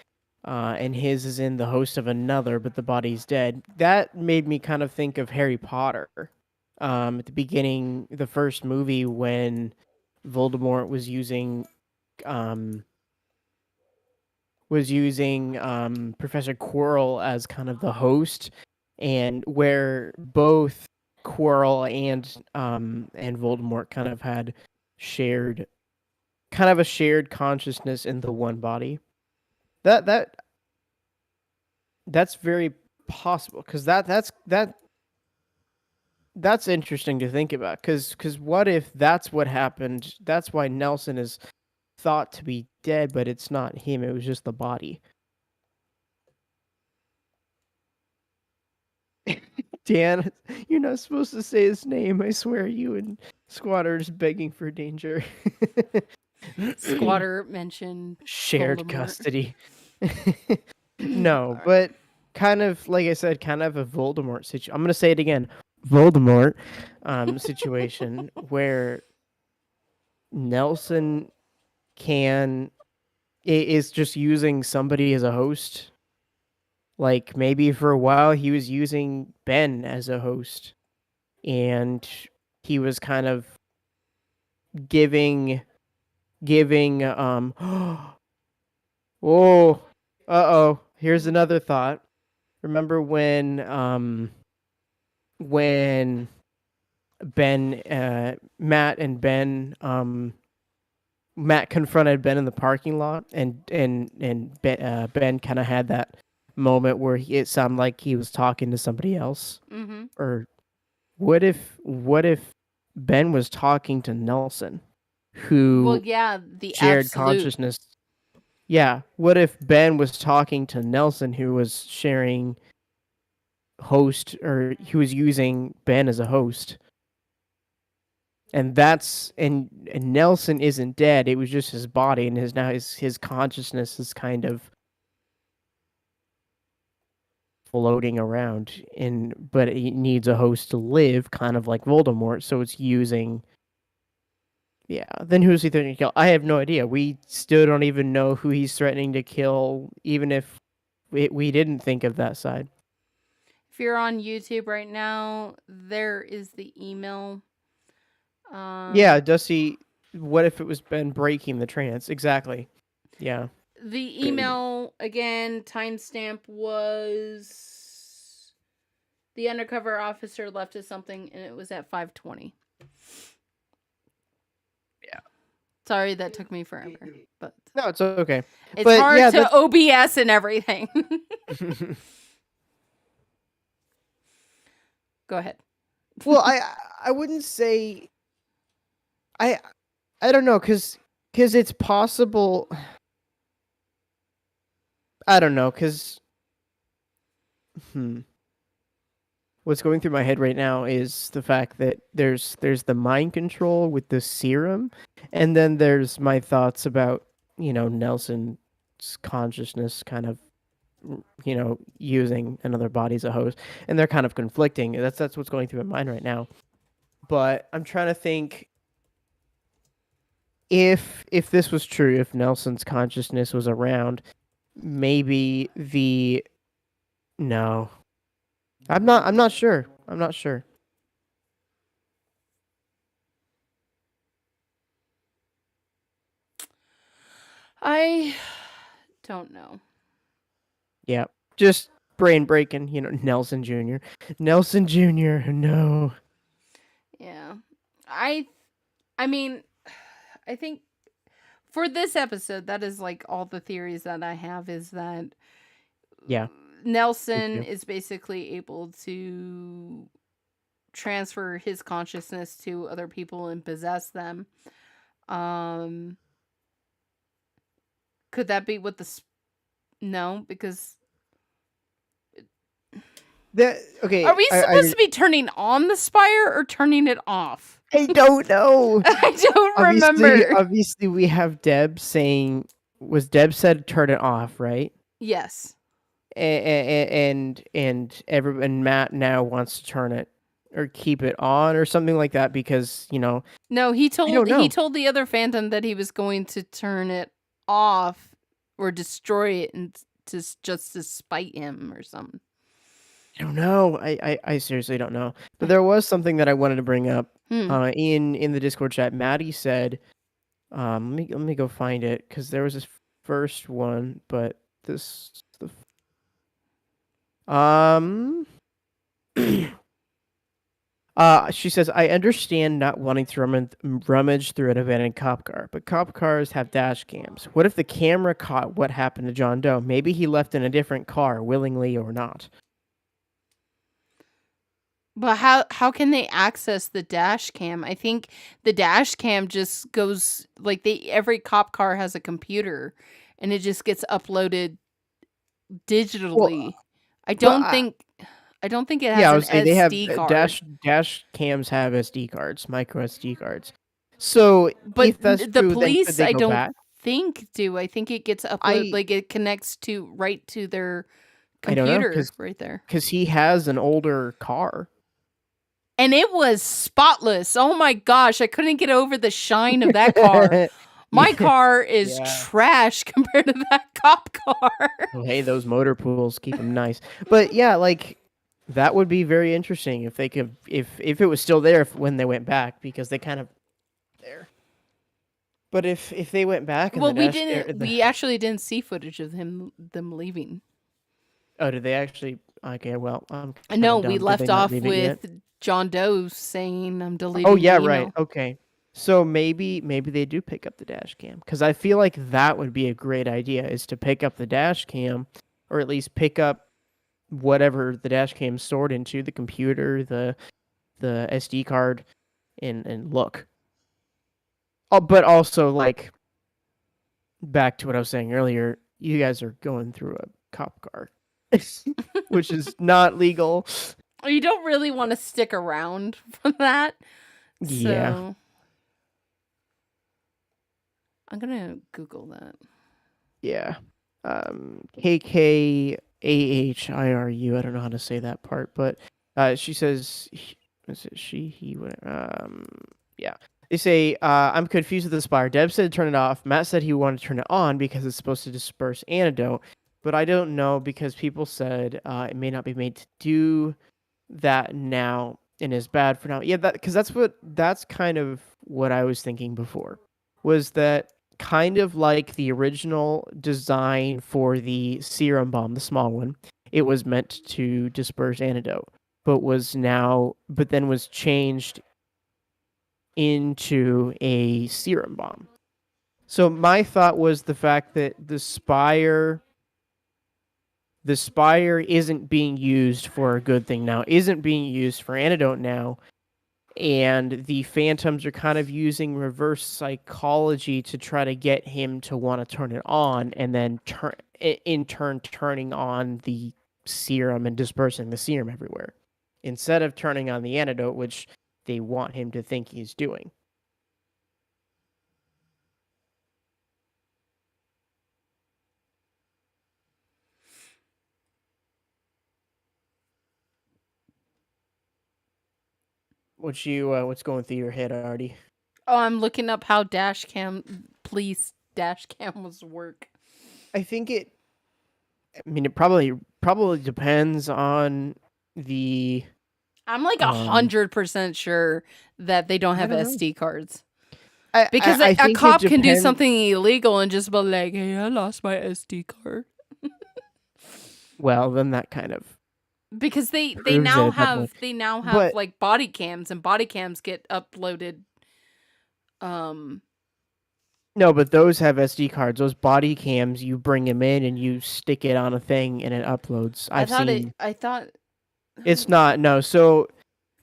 and his is in the host of another, but the body's dead. That made me kind of think of Harry Potter. At the beginning, the first movie, when Voldemort was using Professor Quirrell as kind of the host, and where both Quirrell and Voldemort kind of had a shared consciousness in the one body. That's very possible, because that's interesting to think about, because what if that's what happened? That's why Nelson is thought to be dead, but it's not him, it was just the body. Dan, you're not supposed to say his name. I swear, you and Squatter are just begging for danger. Squatter mentioned Shared Voldemort. custody. No, Alright. but kind of, like I said, kind of a Voldemort situation. I'm going to say it again. Voldemort situation where Nelson is just using somebody as a host. Like, maybe for a while he was using Ben as a host, and he was kind of giving oh, uh-oh, here's another thought. Remember when Matt confronted Ben in the parking lot, and Ben kind of had that moment where it sounded like he was talking to somebody else. Mm-hmm. Or what if Ben was talking to Nelson, who Well, yeah, the shared absolute. consciousness? Yeah, what if Ben was talking to Nelson, who was sharing host, or he was using Ben as a host? And Nelson isn't dead. It was just his body, and his consciousness is kind of floating around, but it needs a host to live, kind of like Voldemort. So it's using. Yeah. Then who's he threatening to kill? I have no idea. We still don't even know who he's threatening to kill, even if we didn't think of that side. If you're on YouTube right now, there is the email. Yeah, does he? What if it was Ben breaking the trance? Exactly. Yeah. The email, again, timestamp was the undercover officer left us something, and it was at 5:20. Yeah. Sorry that took me forever, but No, it's okay. it's But, hard yeah, to OBS and everything. Go ahead. Well, I wouldn't say. I don't know, because it's possible. I don't know, because what's going through my head right now is the fact that there's the mind control with the serum, and then there's my thoughts about, Nelson's consciousness kind of, using another body as a host, and they're kind of conflicting. That's what's going through my mind right now. But I'm trying to think, if this was true, if Nelson's consciousness was around, maybe no. I'm not sure. I'm not sure. I don't know. Yeah. Just brain breaking, Nelson Jr. Nelson Jr. No. Yeah. I mean, I think for this episode, that is like all the theories that I have, is that Yeah. Nelson is basically able to transfer his consciousness to other people and possess them. Could that be what no, because Okay. Are we supposed to be turning on the Spire or turning it off? I don't know. I don't remember. Obviously, we have Deb saying, was Deb said turn it off, right? Yes. And Matt now wants to turn it or keep it on or something like that because No, he don't know. told the other Phantom that he was going to turn it off or destroy it and just to spite him or something. I don't know. I seriously don't know. But there was something that I wanted to bring up in the Discord chat. Maddie said, let me go find it because there was this first one, but this she says, I understand not wanting to rummage through an abandoned cop car, but cop cars have dash cams. What if the camera caught what happened to John Doe? Maybe he left in a different car, willingly or not. But how can they access the dash cam? I think the dash cam just goes like every cop car has a computer and it just gets uploaded digitally. Well, I don't think it has an they have SD card. dash cams have SD cards, micro SD cards. So, but if that's the true, police then I could they go don't back? think do. I think it gets uploaded like it connects right to their I don't know, computer right there. Because he has an older car. And it was spotless. Oh my gosh, I couldn't get over the shine of that car. My car is trash compared to that cop car. Well, hey, those motor pools keep them nice. But yeah, like that would be very interesting if they could, if it was still there when they went back, because they kind of there. But if they went back, and we actually didn't see footage of them leaving. Oh, did they actually? Okay, well, no, we left off with John Doe saying, "I'm deleting." Oh yeah, right. Okay, so maybe they do pick up the dash cam, because I feel like that would be a great idea, is to pick up the dash cam, or at least pick up whatever the dash cam stored into, the computer, the SD card, and look. Oh, but also, like, back to what I was saying earlier, you guys are going through a cop car, which is not legal. You don't really want to stick around for that. Yeah. So I'm gonna Google that. Yeah. KKAHIRU. I don't know how to say that part, but she says, is it she, he, whatever. Yeah. They say, I'm confused with the Spire. Deb said turn it off. Matt said he wanted to turn it on because it's supposed to disperse antidote, but I don't know because people said it may not be made to do that now and is bad for now. Yeah, because that's kind of what I was thinking before, was that kind of like the original design for the serum bomb, the small one. It was meant to disperse antidote, but then was changed into a serum bomb. So my thought was the fact that the Spire isn't being used for a good thing now, isn't being used for antidote now, and the Phantoms are kind of using reverse psychology to try to get him to want to turn it on, and then turning on the serum and dispersing the serum everywhere, instead of turning on the antidote, which they want him to think he's doing. What's going through your head, Artie? Oh, I'm looking up how police dash cams work. I think it probably depends on the. I'm like 100% sure that they don't have SD cards. Because I a cop can do something illegal and just be like, "Hey, I lost my SD card." Well, then that kind of. Because they now have like body cams, and body cams get uploaded. No, but those have SD cards. Those body cams, you bring them in and you stick it on a thing and it uploads. I thought it's not. No, so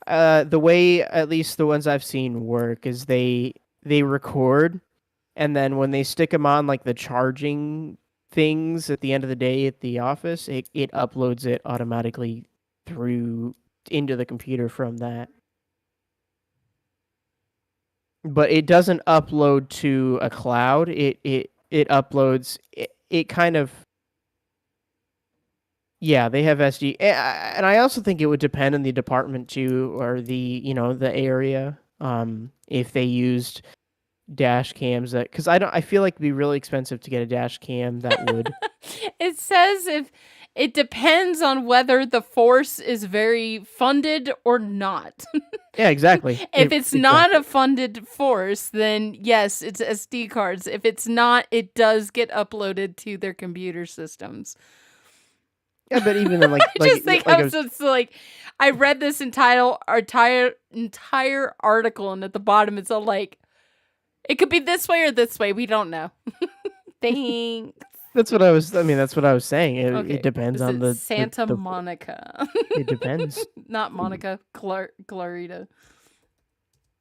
the way at least the ones I've seen work is they record, and then when they stick them on like the charging things at the end of the day at the office, it uploads it automatically through into the computer from that. But it doesn't upload to a cloud. It uploads. It kind of. Yeah, they have SD, and I also think it would depend on the department too, or the the area. If they used dash cams because I feel like it'd be really expensive to get a dash cam that would. It says if it depends on whether the force is very funded or not. Yeah, exactly. If it's not a funded force, then yes, it's SD cards. If it's not, it does get uploaded to their computer systems. Yeah, but even then, I just think it's like I read this entire article, and at the bottom it's all like, it could be this way or this way. We don't know. Thanks. That's what I was. I mean, that's what I was saying. It depends Is on it the Santa Monica. It depends. Not Monica. Clarita.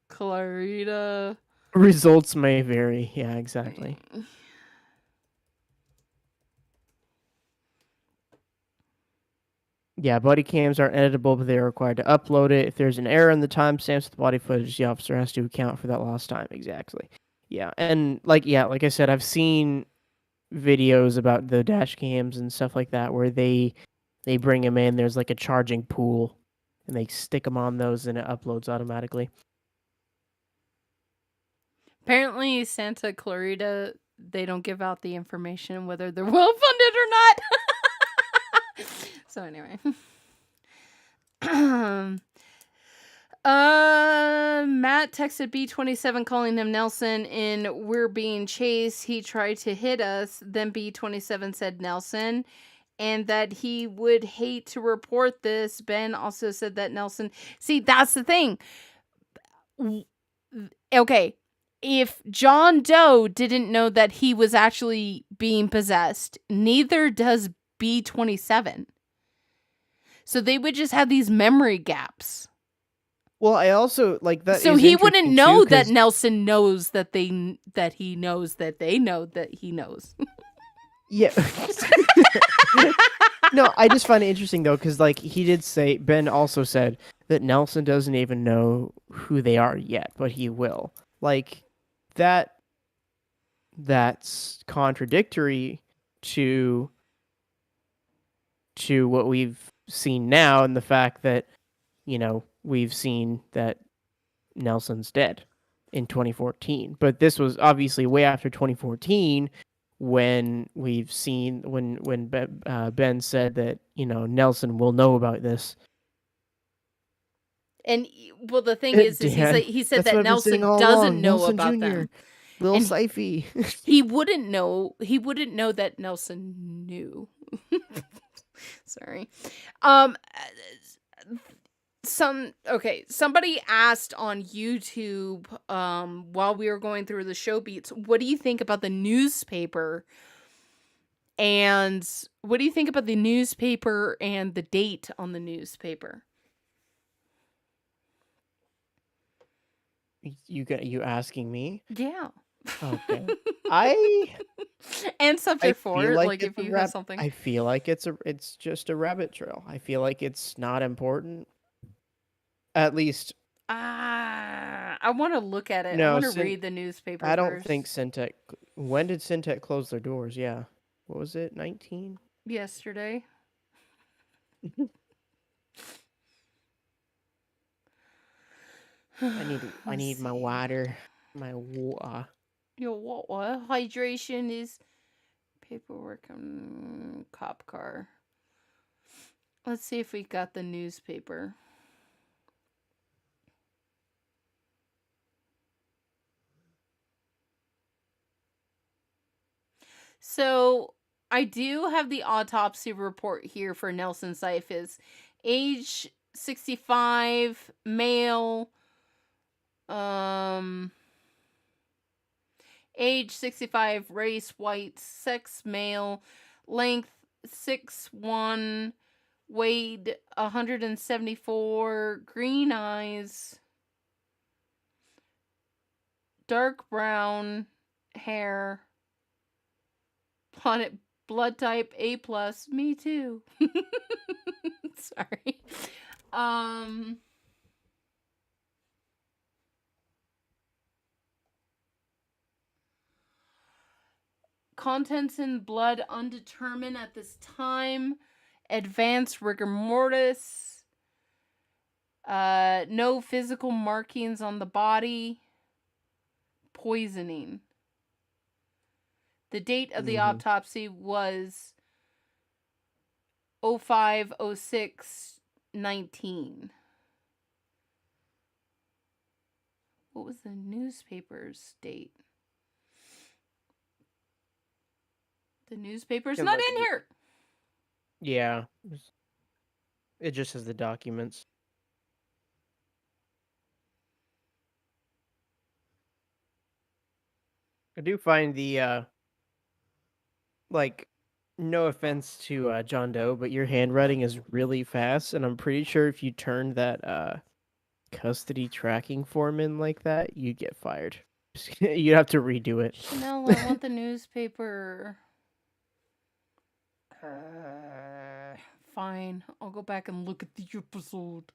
Clarita. Results may vary. Yeah, exactly. Yeah, body cams aren't editable, but they are required to upload it. If there's an error in the timestamps of the body footage, the officer has to account for that lost time. Exactly. Yeah, and like I said, I've seen videos about the dash cams and stuff like that where they bring them in. There's like a charging pool, and they stick them on those, and it uploads automatically. Apparently, Santa Clarita, they don't give out the information whether they're well funded or not. So anyway. Matt texted B27 calling him Nelson in "We're being chased. He tried to hit us." Then B27 said Nelson, and that he would hate to report this. Ben also said that Nelson. See, that's the thing. Okay, if John Doe didn't know that he was actually being possessed, neither does B27. So they would just have these memory gaps. Well, I also like that. So he wouldn't know that Nelson knows that he knows that they know that he knows. Yeah. No, I just find it interesting though, because like he did say, Ben also said that Nelson doesn't even know who they are yet, but he will. Like that's contradictory to what we've seen now, and the fact that we've seen that Nelson's dead in 2014, but this was obviously way after 2014 when we've seen when Ben said that Nelson will know about this. And well, the thing is he said that Nelson doesn't know Nelson about Jr., them. Little Syfy. He wouldn't know that Nelson knew. Sorry. Somebody asked on YouTube while we were going through the show beats, what do you think about the newspaper? And what do you think about the newspaper and the date on the newspaper? You asking me? Yeah. Okay. And subject for it, like if you have something. I feel like it's just a rabbit trail. I feel like it's not important. At least I want to look at it. No, I want to read the newspaper. I don't first. think Syntec. When did Syntec close their doors? Yeah. What was it? 19? Yesterday. I need my water. My water. Your what? Hydration is paperwork and cop car. Let's see if we got the newspaper. So I do have the autopsy report here for Nelson Syfy. Age 65, male. Age 65, race white, sex male, length 6'1", weighed 174, green eyes, dark brown hair, blood type A+, me too. Sorry. Contents in blood undetermined at this time. Advanced rigor mortis. No physical markings on the body. Poisoning. The date of the autopsy was 05/06/19. What was the newspaper's date? The newspaper's not in here. Yeah. It just has the documents. I do find the like, no offense to John Doe, but your handwriting is really fast, and I'm pretty sure if you turned that custody tracking form in like that, you'd get fired. You'd have to redo it. No, I want the newspaper. Fine, I'll go back and look at the episode.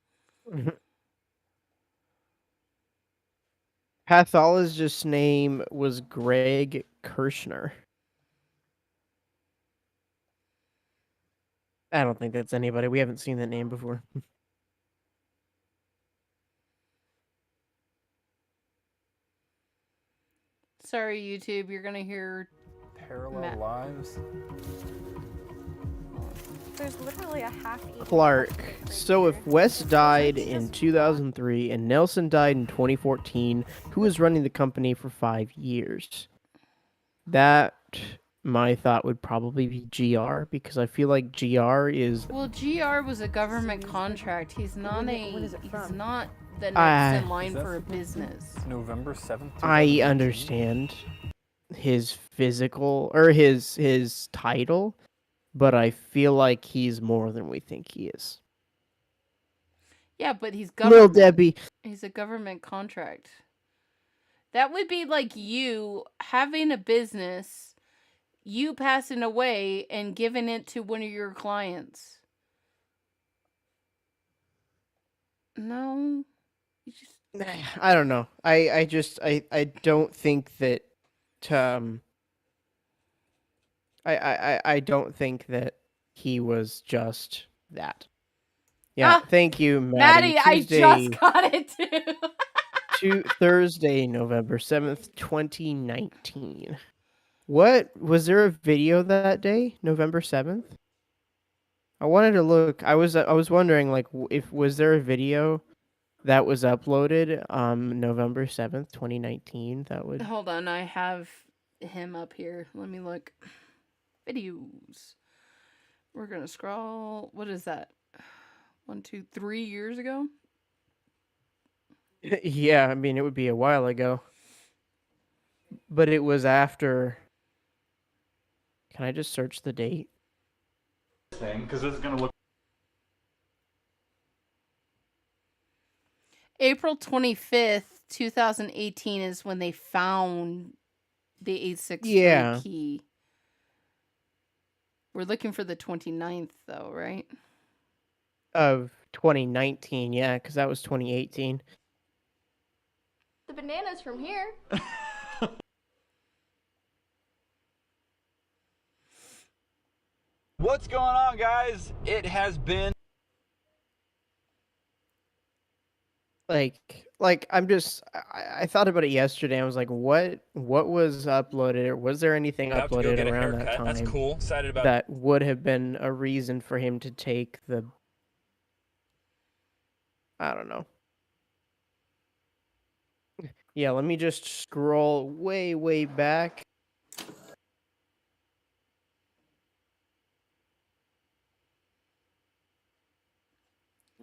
Pathologist's name was Greg Kirshner. I don't think that's anybody. We haven't seen that name before. Sorry, YouTube, you're gonna hear Parallel lives. There's literally a half-eaten Clark. portrait right So if here. West died in 2003 and Nelson died in 2014, who was running the company for 5 years? That, my thought, would probably be GR, because I feel like GR is... Well, GR was a government contract. He's not When is it he's from? not the next in line Is that for a from- business. November 7th. I 2019? understand his physical, or his title, but I feel like he's more than we think he is. Yeah, but he's Little government. Debbie. He's a government contract. That would be like you having a business, you passing away and giving it to one of your clients. No. You just I don't know. I don't think that I don't think that he was just that. Yeah, Ah, thank you, Maddie. Maddie, I Tuesday, just got it too. Thursday, November 7th, 2019. What was there a video that day, November 7th? I wanted to look. I was wondering, like, if was there a video that was uploaded November 7th, 2019 that would... Hold on, I have him up here. Let me look. Videos. We're gonna scroll. What is that? 1, 2, 3 years ago? Yeah, I mean, it would be a while ago. But it was after... Can I just search the date? Because this is going to look April 25th, 2018 is when they found the 863 Yeah. key. We're looking for the 29th, though, right? Of 2019, yeah, because that was 2018. The bananas from here. What's going on, guys? It has been Like I'm just... I thought about it yesterday. I was like, what was uploaded, or was there anything about to go uploaded get a around that haircut. time That's cool. Excited about that would have been a reason for him to take the... I don't know. Yeah, let me just scroll way back.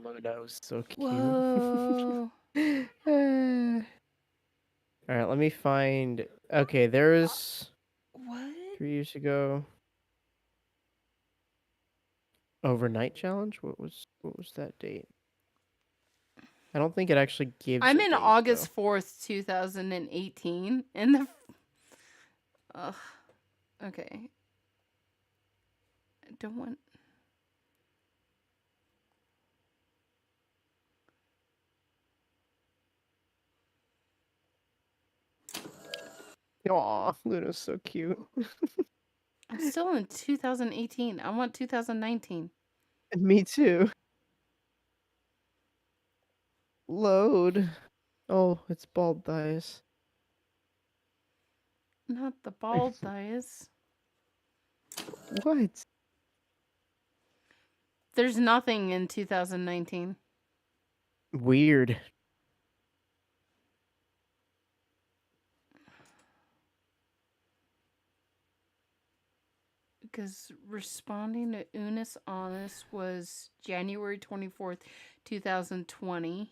Lodo's so cute. Whoa. All right, let me find... Okay, there's What? 3 years ago. Overnight challenge? What was that date? I don't think it actually gives... I'm a in date, August though. 4th, 2018. And the... Ugh. Okay. I don't want... Aw, Luna's so cute. I'm still in 2018. I want 2019. Me too. Load. Oh, it's bald thighs. Not the bald thighs. What? There's nothing in 2019. Weird. Because responding to Unis Honest was January 24th, 2020.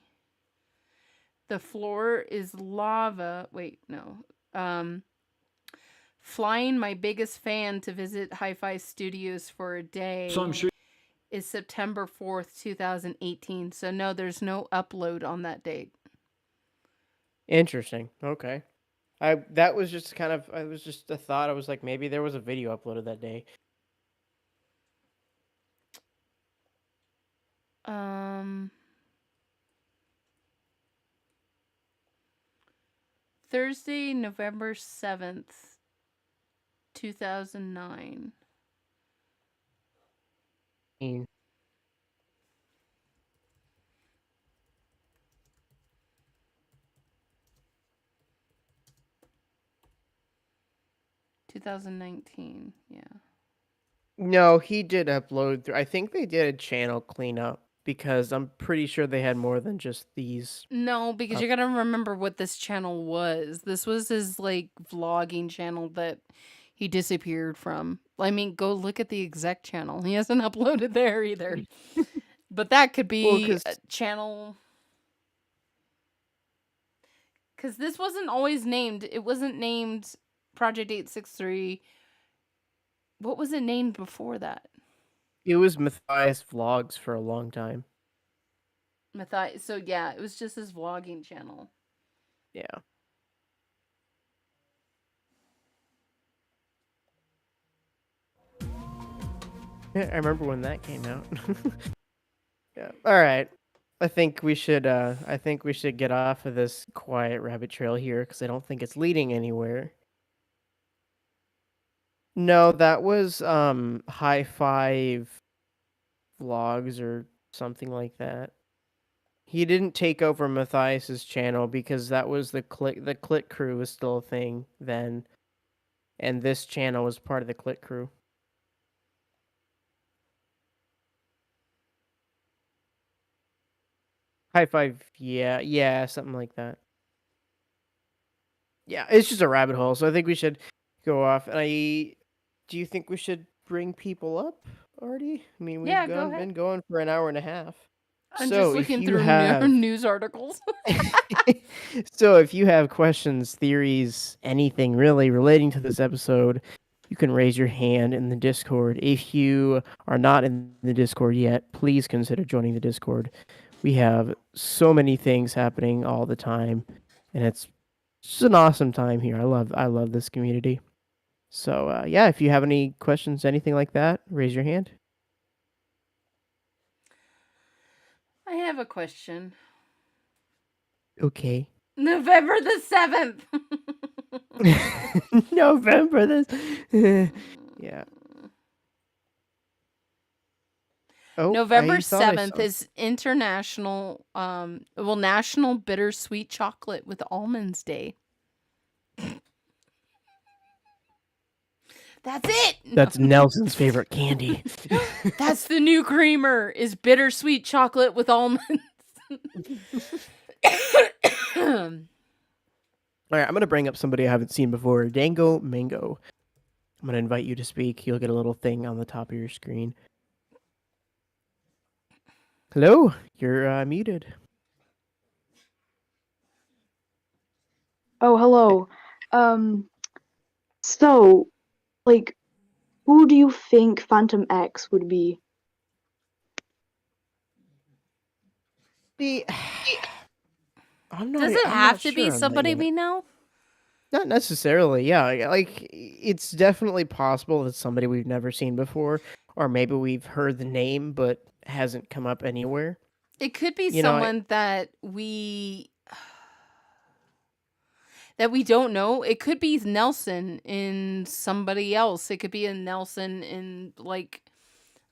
The floor is lava. Wait, no. Flying my biggest fan to visit Hi-Fi Studios for a day. So I'm sure is September 4th, 2018. So no, there's no upload on that date. Interesting. Okay. That was just kind of, it was just a thought. I was like, maybe there was a video uploaded that day. Thursday, November 7th, 2009. Mm. Yeah. No, he did upload. I think they did a channel cleanup because I'm pretty sure they had more than just these. No, because you gotta remember what this channel was. This was his like vlogging channel that he disappeared from. I mean, go look at the exec channel. He hasn't uploaded there either. But that could be a channel. Because this wasn't always named. It wasn't named Project 863. What was it named before that? It was Matthias Vlogs for a long time. Matthias. So yeah, it was just his vlogging channel. Yeah. Yeah, I remember when that came out. Yeah. All right. I think we should get off of this quiet rabbit trail here because I don't think it's leading anywhere. No, that was High Five Vlogs or something like that. He didn't take over Matthias's channel because that was the Click Crew was still a thing then, and this channel was part of the Click Crew. High Five, yeah, something like that. Yeah, it's just a rabbit hole, so I think we should go off. And do you think we should bring people up, Artie? I mean, we've been going for an hour and a half. I'm so just looking if you through have news articles. So if you have questions, theories, anything really relating to this episode, you can raise your hand in the Discord. If you are not in the Discord yet, please consider joining the Discord. We have so many things happening all the time, and it's just an awesome time here. I love this community. So yeah, if you have any questions, anything like that, raise your hand. I have a question. Okay. November the 7th. November this. Yeah. Oh, November 7th is International National Bittersweet Chocolate with Almonds Day. That's it. That's Nelson's favorite candy. That's the new creamer is bittersweet chocolate with almonds. All right, I'm going to bring up somebody I haven't seen before, Dango Mango. I'm going to invite you to speak. You'll get a little thing on the top of your screen. Hello, you're muted. Oh, hello. So, like, who do you think Phantom X would be? I'm not, Does it I'm have not to sure be on that somebody yet. we know? Not necessarily, yeah. Like, it's definitely possible that somebody we've never seen before, or maybe we've heard the name but hasn't come up anywhere. It could be someone that we... that we don't know. It could be Nelson in somebody else. It could be a Nelson in, like,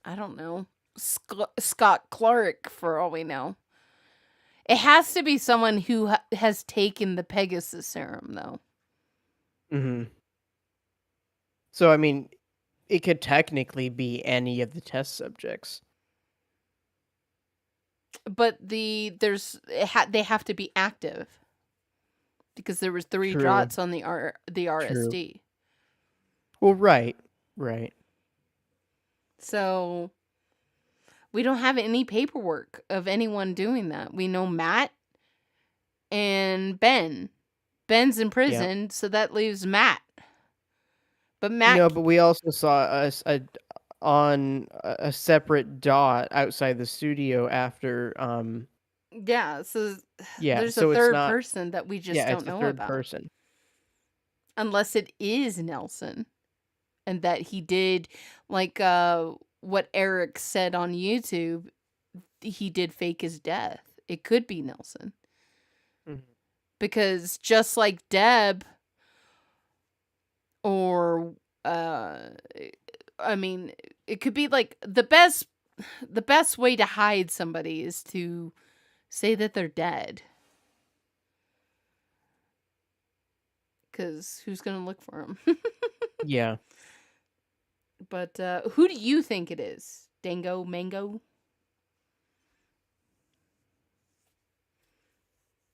I don't know, Scott Clark, for all we know. It has to be someone who has taken the Pegasus serum, though. Mm-hmm. So, I mean, it could technically be any of the test subjects. But they have to be active. Because there was 3 True. dots on the RSD. Well, right. So we don't have any paperwork of anyone doing that. We know Matt and Ben. Ben's in prison, so that leaves Matt. But Matt... No, but we also saw on a separate dot outside the studio after... Yeah, so there's so a it's third not- person that we just yeah, don't it's know a third about. person. Unless it is Nelson. And that he did, like what Eric said on YouTube, he did fake his death. It could be Nelson. Mhm. Because just like Deb, or I mean, it could be like the best way to hide somebody is to say that they're dead. Because who's going to look for them? Yeah. But who do you think it is? Dango Mango?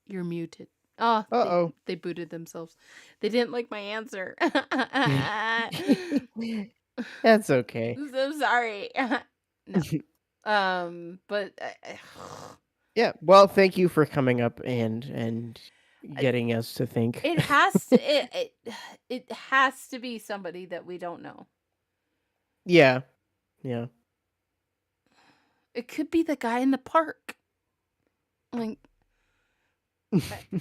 You're muted. Oh, Uh-oh. they booted themselves. They didn't like my answer. That's okay. I'm so sorry. No. But Yeah. Well, thank you for coming up and getting us to think. it has to it has to be somebody that we don't know. Yeah. It could be the guy in the park. Like,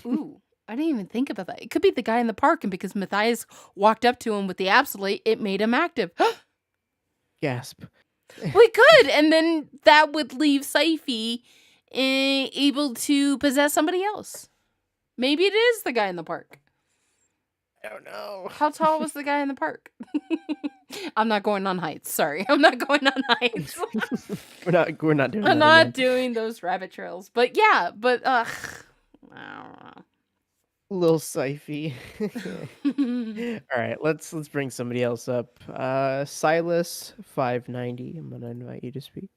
ooh, I didn't even think about that. It could be the guy in the park, and because Matthias walked up to him with the absolute, it made him active. Gasp. We could, and then that would leave Saifi able to possess somebody else. Maybe it is the guy in the park. I don't know. How tall was the guy in the park? I'm not going on heights. Sorry, I'm not going on heights. We're not doing I'm that not again. doing those rabbit trails. But yeah, I don't know. Little Syfy. All right, let's bring somebody else up. Silas 590. I'm gonna invite you to speak.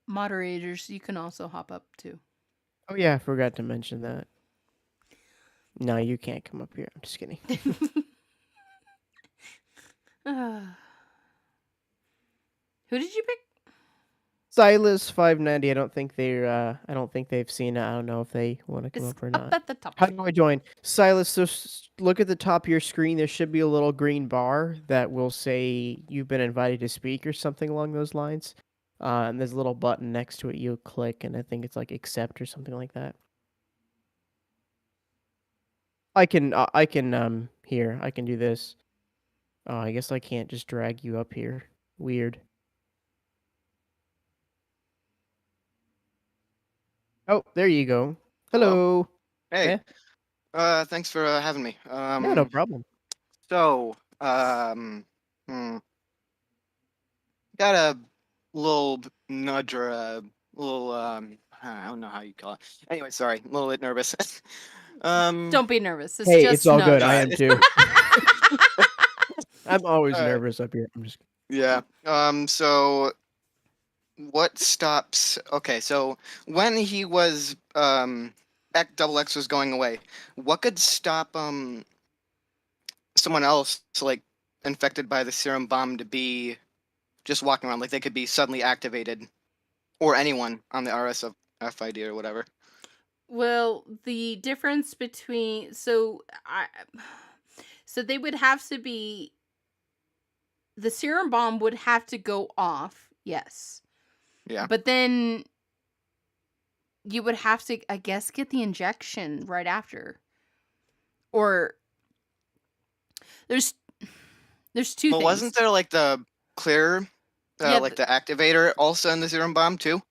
Moderators, you can also hop up too. Oh yeah, I forgot to mention that. No, you can't come up here. I'm just kidding. Who did you pick? Silas 590. I don't think they've seen it. I don't know if they want to come It's up or up not. at the top. How do I join? Silas, so look at the top of your screen. There should be a little green bar that will say you've been invited to speak or something along those lines. And there's a little button next to it you click, and I think it's like accept or something like that. I can here. I can do this. Oh, I guess I can't just drag you up here. Weird. Oh, there you go. Hello. Hey, Yeah. thanks for having me. Yeah, no problem. So, got a little nudge or a little, I don't know how you call it. Anyway, sorry, a little bit nervous. Don't be nervous. It's Hey, just it's all good. nudge. I am too. I'm always Alright. nervous up here. I'm just. Yeah. So what stops? Okay, so when he was X was going away, what could stop someone else like infected by the serum bomb to be just walking around, like they could be suddenly activated, or anyone on the RSFID or whatever? Well, the difference between so they would have to be, the serum bomb would have to go off, yes. Yeah. But then you would have to, I guess, get the injection right after. Or there's two Well, things. wasn't there like the clear, Yeah, like the activator also in the serum bomb too?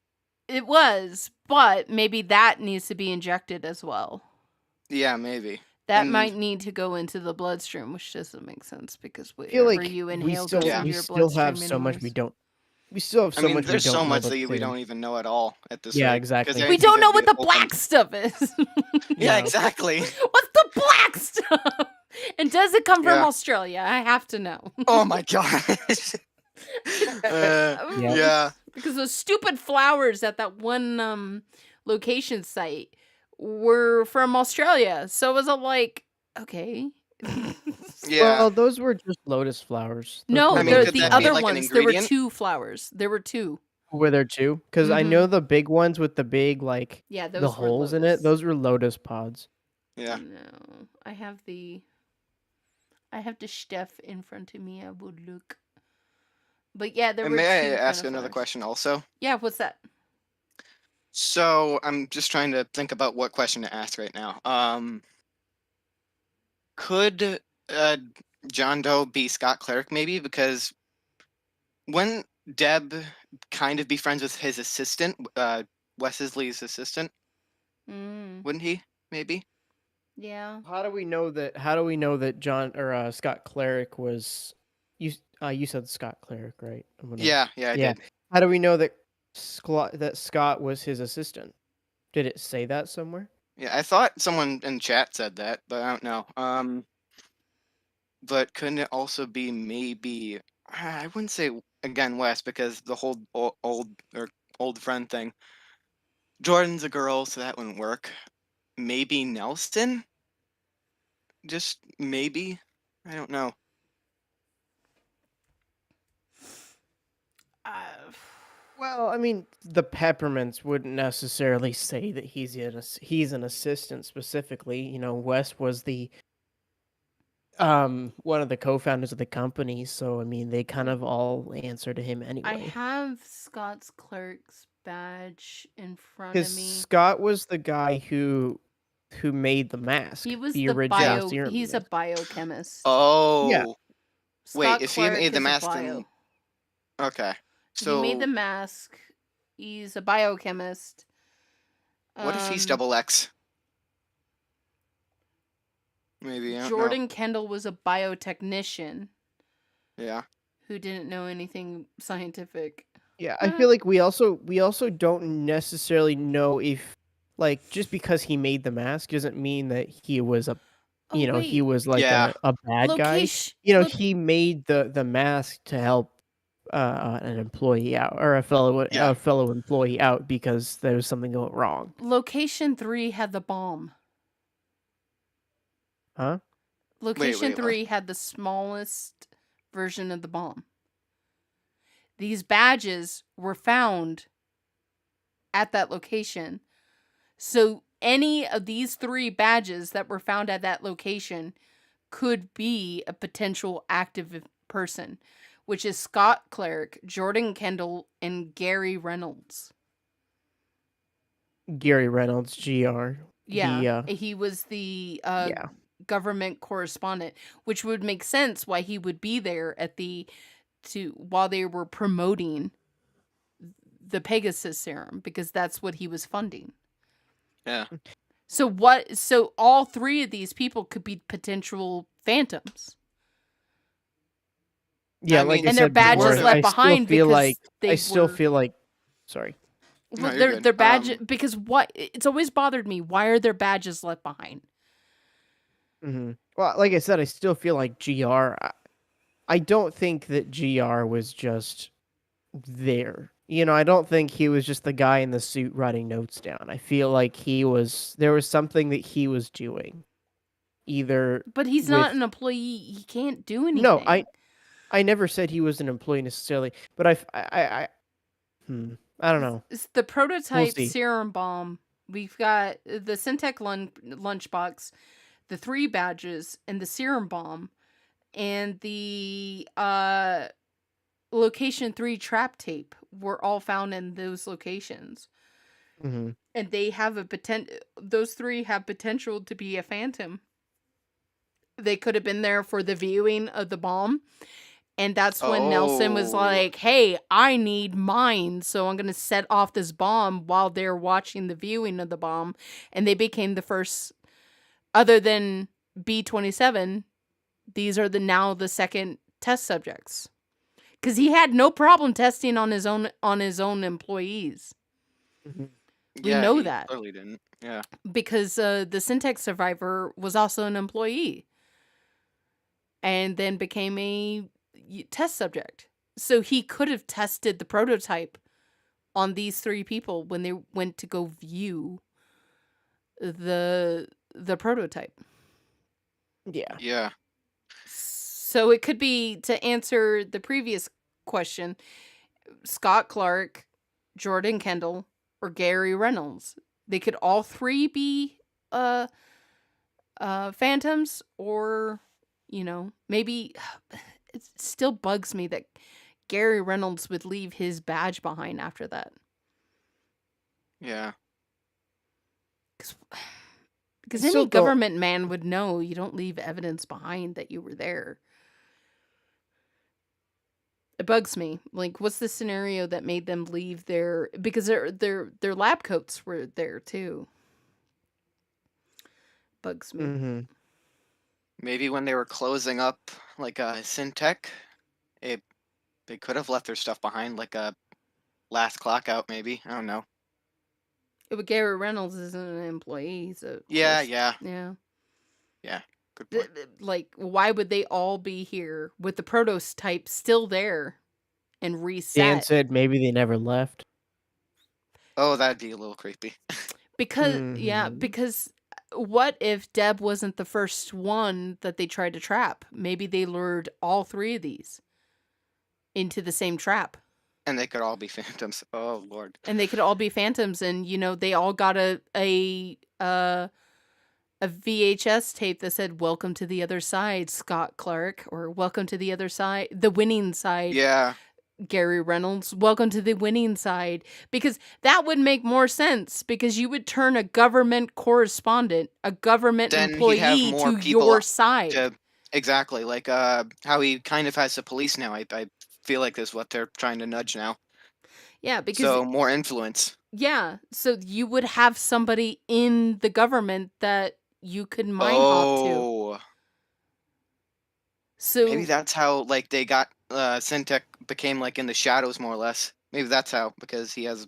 It was, But maybe that needs to be injected as well. Yeah, maybe. That And- might need to go into the bloodstream, which doesn't make sense because I feel whatever like you we inhale still goes Yeah. into we your still bloodstream have so much we anyways. don't. We still have I so mean, much we there's don't so know much that to we do. don't even know at all at this Yeah, rate. 'cause exactly. We everything don't could know be what the open- black stuff is. Yeah, No. exactly. What's the black stuff? And does it come from Yeah. Australia? I have to know. Oh my gosh. Yeah. Because those stupid flowers at that one location site were from Australia. So it was like, okay. Yeah. Well, those were just lotus flowers. Those No, were I mean, they're lotus could the that flowers. be other like an ones. There were ingredient? 2 flowers. There were 2. Were there two? Because I know the big ones with the big Yeah, those the were holes in it. lotus. Those were lotus pods. Yeah. No, I have the stuff in front of me. I would look. But yeah, there And were may 2 I kind ask of another flowers. question also? Yeah, what's that? So I'm just trying to think about what question to ask right now. Could John Doe be Scott Cleric maybe? Because wouldn't Deb kind of be friends with his assistant, Wesley's assistant? Mm, Wouldn't he? Maybe. yeah. How do we know that? How do we know that John or Scott Cleric was? You said Scott Cleric, right? Yeah, I Yeah. did. How do we know that Scott was his assistant? Did it say that somewhere? Yeah, I thought someone in chat said that, but I don't know. But couldn't it also be maybe? I wouldn't say again Wes because the whole old friend thing. Jordan's a girl, so that wouldn't work. Maybe Nelson? Just maybe? I don't know. Well, I mean, the Peppermints wouldn't necessarily say that he's an assistant specifically. You know, Wes was the one of the co-founders of the company, so I mean, they kind of all answer to him anyway. I have Scott's clerk's badge in front of Because me. Scott was the guy who made the mask. He was the the original serum he's a mask. biochemist. Oh. Wait, Scott if he Clark made the is a mask, bio. then okay. He So made the mask. He's a biochemist. what if he's double X? Maybe I don't know. Jordan Kendall was a biotechnician Yeah. who didn't know anything scientific. Yeah, I feel like we also don't necessarily know if, like, just because he made the mask doesn't mean that he was a Oh, he wait. was like Yeah. a bad guy. Location. You know, look- he made the mask to help an employee out or a fellow employee out because there was something going wrong. Location 3 had the bomb. Huh? Location what? 3 had the smallest version of the bomb. These badges were found at that location. So any of these 3 badges that were found at that location could be a potential active person, which is Scott Cleric, Jordan Kendall, and Gary Reynolds. Gary Reynolds, GR. Yeah, he was the Yeah. government correspondent, which would make sense why he would be there at while they were promoting the Pegasus serum, because that's what he was funding. Yeah. So all 3 of these people could be potential phantoms. Yeah, I like mean- I And their said badges before, left I still behind feel because like they I still were- feel like sorry. No, Well, you're their good. badge because it's always bothered me. Why are their badges left behind? Well, like I said, I still feel like GR. I don't think that GR was just there. You know, I don't think he was just the guy in the suit writing notes down. I feel like there was something that he was doing. Either But he's not with- an employee. He can't do anything. No, I never said he was an employee necessarily, but I don't know. It's the prototype see. serum bomb. We've got the Syntec lunchbox, the 3 badges, and the serum bomb, and the location 3 trap tape were all found in those locations. hmm And they have those 3 have potential to be a phantom. They could have been there for the viewing of the bomb, And that's when Nelson was Oh. like, hey, I need mine, so I'm going to set off this bomb while they're watching the viewing of the bomb. And they became the first, other than B-27, these are now the second test subjects. Because he had no problem testing on his own employees. We Yeah, know he that. clearly didn't. Yeah. Because the Syntec survivor was also an employee. And then became a test subject. So he could have tested the prototype on these 3 people when they went to go view the prototype. Yeah. Yeah. So it could be, to answer the previous question, Scott Clark, Jordan Kendall, or Gary Reynolds. They could all 3 be phantoms, or, maybe it still bugs me that Gary Reynolds would leave his badge behind after that. Yeah. Because I any still don't- government man would know you don't leave evidence behind that you were there. It bugs me. Like, what's the scenario that made them leave their... Because their lab coats were there, too. Bugs me. Mm-hmm. Maybe when they were closing up, like, Syntec, they could have left their stuff behind, like a last clock out, maybe. I don't know. Yeah, but Gary Reynolds isn't an employee. He's a Yeah, host. yeah. Yeah. Good point. Like, why would they all be here with the prototype still there and reset? Dan said maybe they never left. Oh, that'd be a little creepy. Because, Mhm. because what if Deb wasn't the first one that they tried to trap? Maybe they lured all 3 of these into the same trap. And they could all be phantoms. Oh, Lord. And they could all be phantoms, and, they all got a VHS tape that said, "Welcome to the other side, Scott Clark," or "Welcome to the other side, the winning side." Yeah. Gary Reynolds, "Welcome to the winning side," because that would make more sense, because you would turn a government correspondent, a government Then he'd employee have more to people your side. Exactly. Like, how he kind of has the police now. I feel like this is what they're trying to nudge now. Yeah, because So, more influence. so you would have somebody in the government that you could mind hop to. Oh. So Maybe that's how, like, they got, Syntec became, like, in the shadows, more or less. Maybe that's how, because he has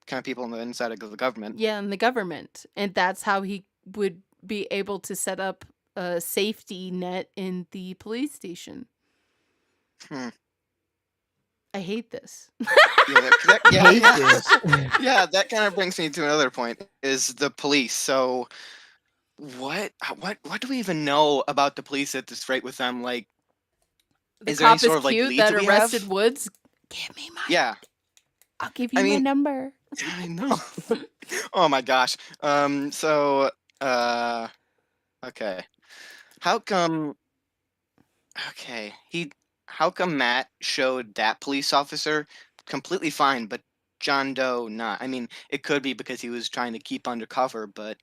kind of people on the inside of the government. yeah, in the government, and that's how he would be able to set up a safety net in the police station. Hmm. I hate this. Yeah, Hate yeah. this. Yeah, that kind of brings me to another point, is the police. So, what do we even know about the police at this rate with them? Like, The is there any cop sort is of, like, cute leads that that we arrested have? Woods. Give me my. Yeah, I'll give you I my mean- number. I know. Oh my gosh. So, okay. How come? Okay, How come Matt showed that police officer completely fine, but John Doe not? I mean, it could be because he was trying to keep undercover, but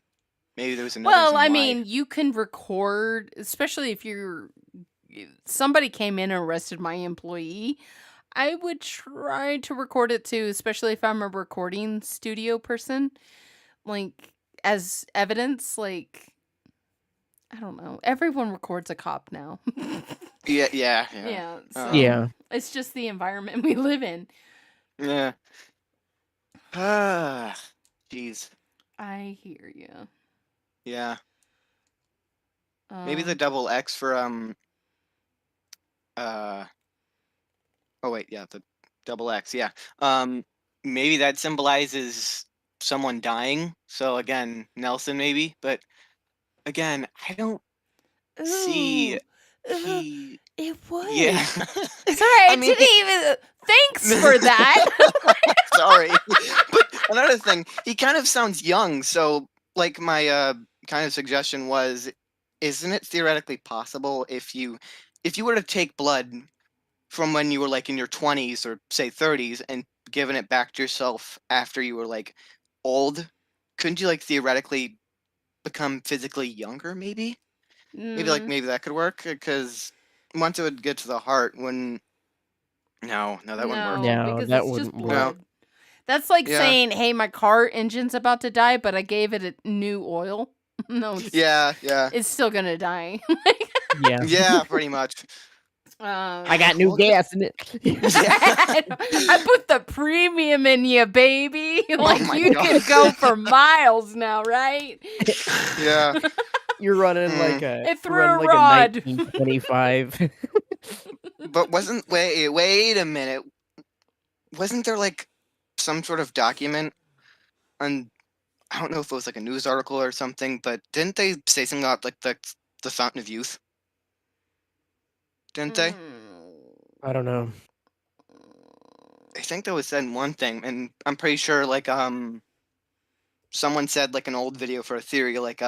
maybe there was another Well, reason I why. mean, you can record, especially if somebody came in and arrested my employee. I would try to record it too, especially if I'm a recording studio person, like, as evidence. Like, I don't know. Everyone records a cop now. Yeah. Yeah. So Yeah. it's just the environment we live in. Yeah. Ah, jeez. I hear you. Yeah. Maybe the double X for Oh wait, yeah, the double X. Yeah. Maybe that symbolizes someone dying. So again, Nelson maybe, but again, I don't see he. It would. Yeah. Sorry, I mean, didn't even. Thanks for that. Sorry. But another thing, he kind of sounds young, so like my kind of suggestion was, isn't it theoretically possible if you were to take blood from when you were like in your 20s or say 30s and given it back to yourself after you were like old, couldn't you like theoretically become physically younger maybe? Maybe Mm, maybe that could work, because once it would get to the heart, when No, that wouldn't work. No, because that it's just wouldn't work. blood. That's like Yeah. saying, "Hey, my car engine's about to die, but I gave it a new oil." No, Yeah. it's still gonna die. Yeah. Yeah, pretty much. I got new Well, gas in it. I put the premium in you, baby. Like my you God. can go for miles now, right? Yeah. You're running like a It threw running a like rod. a 1925. But wait a minute. Wasn't there like some sort of document on, I don't know if it was like a news article or something, but didn't they say something about like the Fountain of Youth? Didn't they? I don't know. I think that was said in one thing, and I'm pretty sure like someone said like an old video for a theory like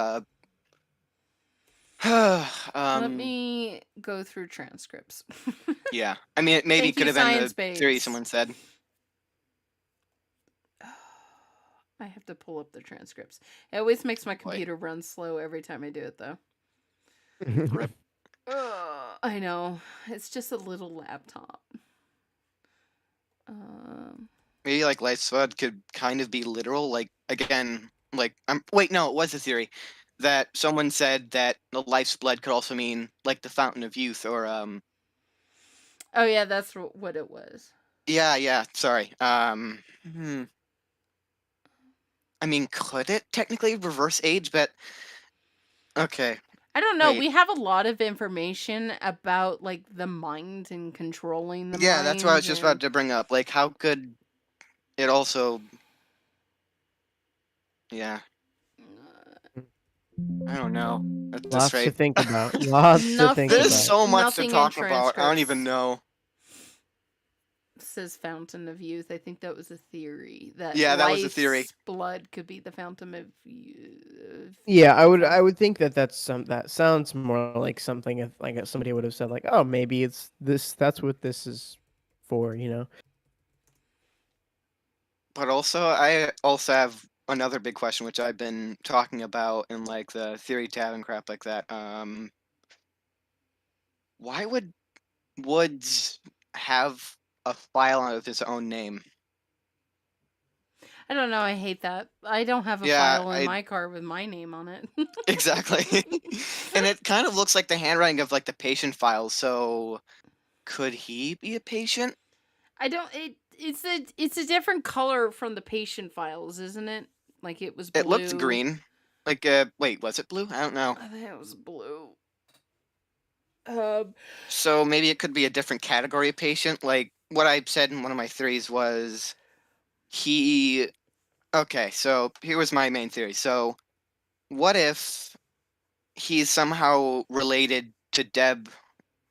Let me go through transcripts. yeah. I mean, it maybe Thank could you, have been Science the theory Babes. someone said. I have to pull up the transcripts. It always makes my Boy. computer run slow every time I do it, though. Rip. I know. It's just a little laptop. Maybe like life flood could kind of be literal. Like again, like wait, no, it was a theory that someone said that the life's blood could also mean like the Fountain of Youth or Oh yeah, that's what it was. yeah. Sorry. I mean, could it technically reverse age? But okay. I don't know. Wait. We have a lot of information about like the mind and controlling the mind. Yeah, that's what I was just about and- to bring up. Like, how could it also? Yeah, I don't know. At this Lots to rate, think about. Lots to think there's about. so much Nothing to in talk about. I don't even transcripts. know. Says Fountain of Youth. I think that was a theory. That Yeah, that was a theory. life's blood could be the Fountain of Youth. Yeah, I would think that sounds more like something if like somebody would have said like, oh, maybe it's this. That's what this is for, you know. But also, I also have another big question, which I've been talking about in like the theory tab and crap like that. Why would Woods have a file of his own name? I don't know. I hate that. I don't have a Yeah, file in my car with my name on it. Exactly. And it kind of looks like the handwriting of like the patient files. So could he be a patient? I don't. It's a different color from the patient files, isn't it? Like it was blue. It looked green. Like wait, was it blue? I don't know. I think it was blue. So maybe it could be a different category of patient. Like what I said in one of my theories was he. Okay, so here was my main theory. So what if he's somehow related to Deb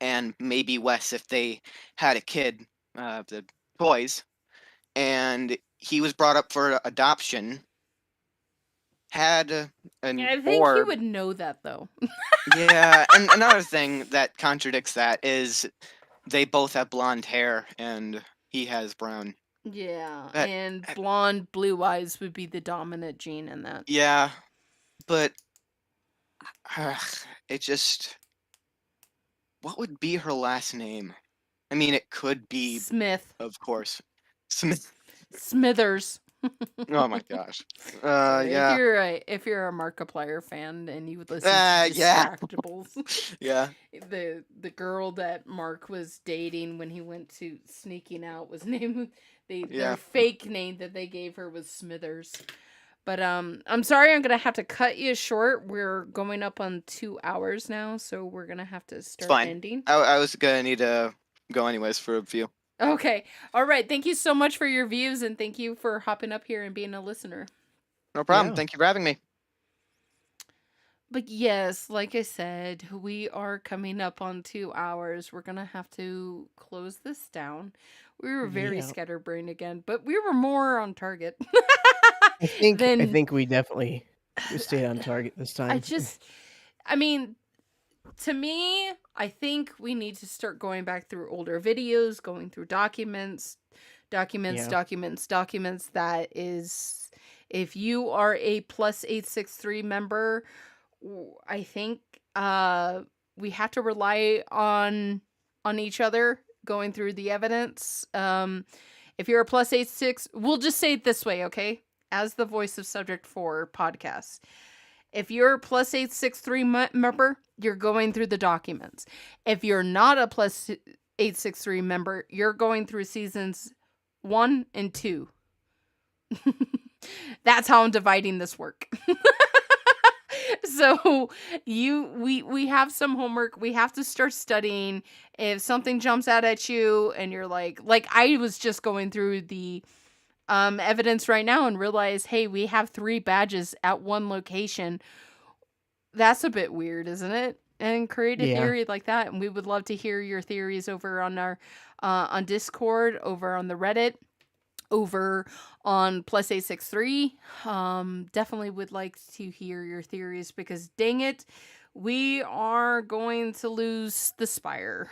and maybe Wes if they had a kid, the boys, and he was brought up for adoption, had an I think he orb. would know that though. Yeah, and another thing that contradicts that is they both have blonde hair and he has brown. Yeah, That- and blonde, blue eyes would be the dominant gene in that. Yeah, but it just. What would be her last name? I mean, it could be, Smith. of course, Smith. Smithers. Oh my gosh. Sorry, Yeah, If you're a Markiplier fan and you would listen to yeah. Distractables, yeah. the girl that Mark was dating when he went to sneaking out was named Yeah. their fake name that they gave her was Smithers. But I'm sorry, I'm gonna have to cut you short. We're going up on 2 hours now, so we're gonna have to start fine. ending. I was gonna need to go anyways for a few. Okay, all right. Thank you so much for your views, and thank you for hopping up here and being a listener. No problem. Yeah. Thank you for having me. But yes, like I said, we are coming up on 2 hours. We're gonna have to close this down. We were very Yeah. scatterbrained again, but we were more on target. I think Then- we definitely stayed on target this time. I mean, to me, I think we need to start going back through older videos, going through documents. Yeah. That is, if you are a plus 863 member, I think we have to rely on each other going through the evidence. If you're a plus 86, we'll just say it this way, okay? As the voice of Subject 4 podcast. If you're a plus 863 member, you're going through the documents. If you're not a plus 863 member, you're going through seasons 1 and 2. That's how I'm dividing this work. So we have some homework. We have to start studying. If something jumps out at you and you're like I was just going through the evidence right now and realized, hey, we have 3 badges at one location. That's a bit weird, isn't it? And create a theory like that. And we would love to hear your theories over on our on Discord, over on the Reddit, over on plus 863. Definitely would like to hear your theories because dang it, we are going to lose the Spire.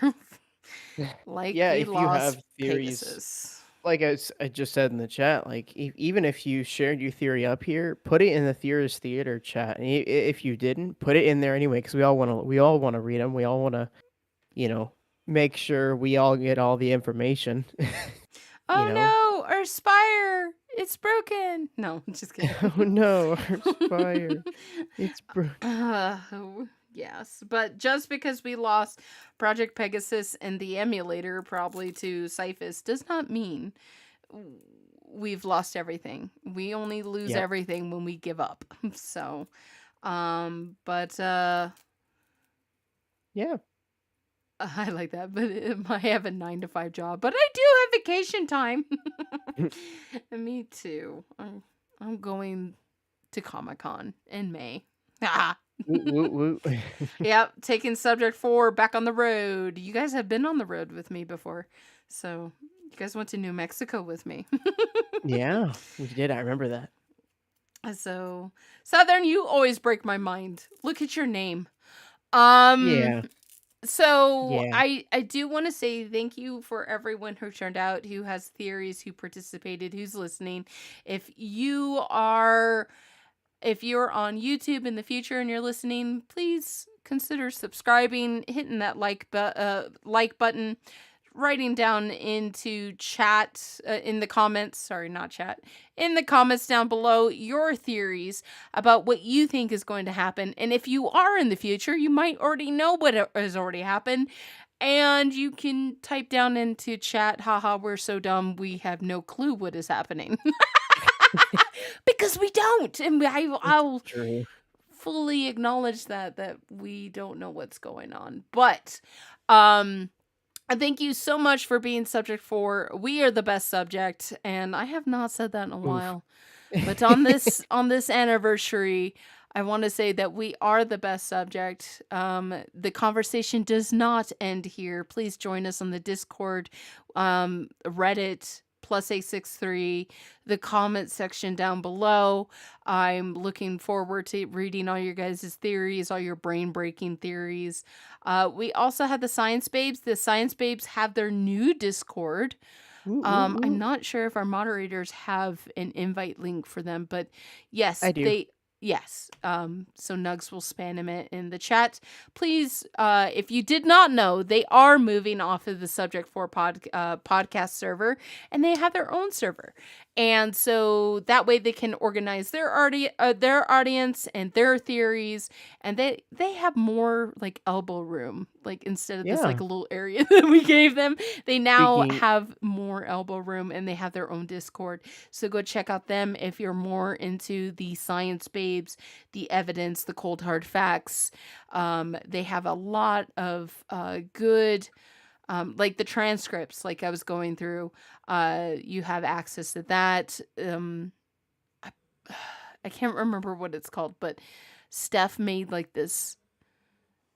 Like Yeah, we if you lost have theories, Pegasus. like I just said in the chat, like even if you shared your theory up here, put it in the Theorist Theater chat. And if you didn't, put it in there anyway, because we all want to read them. We all want to, make sure we all get all the information. Oh know? no, our Spire, it's broken. No, I'm just kidding. Oh no, our Spire, it's broken. Yes, but just because we lost Project Pegasus and the emulator probably to Cyphus does not mean we've lost everything. We only lose everything when we give up. So, yeah. I like that, but I have a 9 to 5 job, but I do have vacation time. Me too. I'm going to Comic-Con in May. Woo. Yep, taking Subject 4 back on the road. You guys have been on the road with me before, so you guys went to New Mexico with me. Yeah, we did. I remember that. So, Southern, you always break my mind. Look at your name. Yeah. So Yeah. I do want to say thank you for everyone who turned out, who has theories, who participated, who's listening. If you're on YouTube in the future and you're listening, please consider subscribing, hitting that like button, writing down into chat in the comments, in the comments down below your theories about what you think is going to happen. And if you are in the future, you might already know what has already happened. And you can type down into chat, haha, we're so dumb, we have no clue what is happening. Because we don't. And I'll True. fully acknowledge that we don't know what's going on. But thank you so much for being Subject 4. We are the best subject, and I have not said that in a while. But on this anniversary, I want to say that we are the best subject. The conversation does not end here. Please join us on the Discord, Reddit, plus 863, the comment section down below. I'm looking forward to reading all your guys' theories, all your brain-breaking theories. We also have the Science Babes. The Science Babes have their new Discord. I'm not sure if our moderators have an invite link for them, but yes, I do. Yes. So Nugs will spam him in the chat. Please, if you did not know, they are moving off of the Subject 4 podcast server, and they have their own server. And so that way they can organize their audience and their theories, and they have more like elbow room. Like instead of this like a little area that we gave them, they now have more elbow room, and they have their own Discord. So go check out them if you're more into the Science Babes, the evidence, the cold hard facts. They have a lot of good, like the transcripts, like I was going through. You have access to that. I can't remember what it's called, but Steph made like this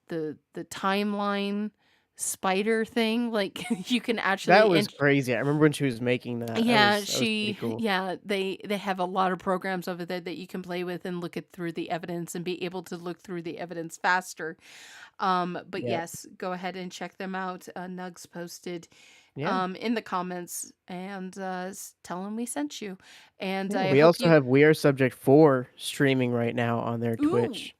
the timeline spider thing. Like you can actually that was crazy. I remember when she was making that. Yeah, that was pretty cool. they have a lot of programs over there that you can play with and look through the evidence and be able to look through the evidence faster. But yes, go ahead and check them out. Nugs posted in the comments, and tell them we sent you. And we also have We Are Subject 4 streaming right now on their Twitch.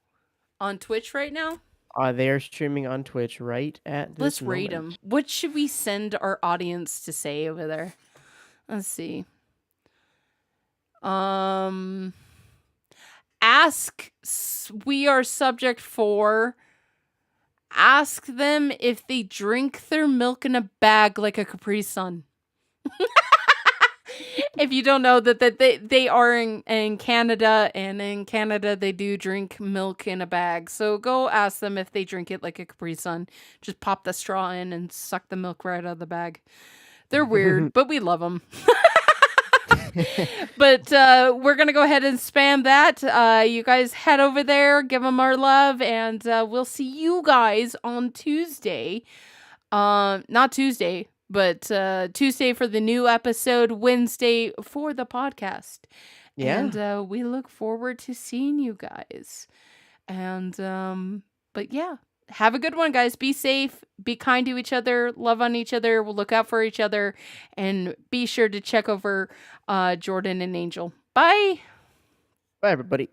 On Twitch right now? They are streaming on Twitch right at this Let's rate moment. them. What should we send our audience to say over there? Let's see. We are subject 4. Ask them if they drink their milk in a bag like a Capri Sun. If you don't know that they are in Canada, and in Canada they do drink milk in a bag. So go ask them if they drink it like a Capri Sun. Just pop the straw in and suck the milk right out of the bag. They're weird, but we love them. But we're going to go ahead and spam that. You guys head over there, give them our love, and we'll see you guys on Tuesday. Not Tuesday, but Tuesday for the new episode, Wednesday for the podcast. Yeah. And we look forward to seeing you guys. And, but yeah. Have a good one, guys. Be safe. Be kind to each other. Love on each other. We'll look out for each other. And be sure to check over Jordan and Angel. Bye. Bye, everybody.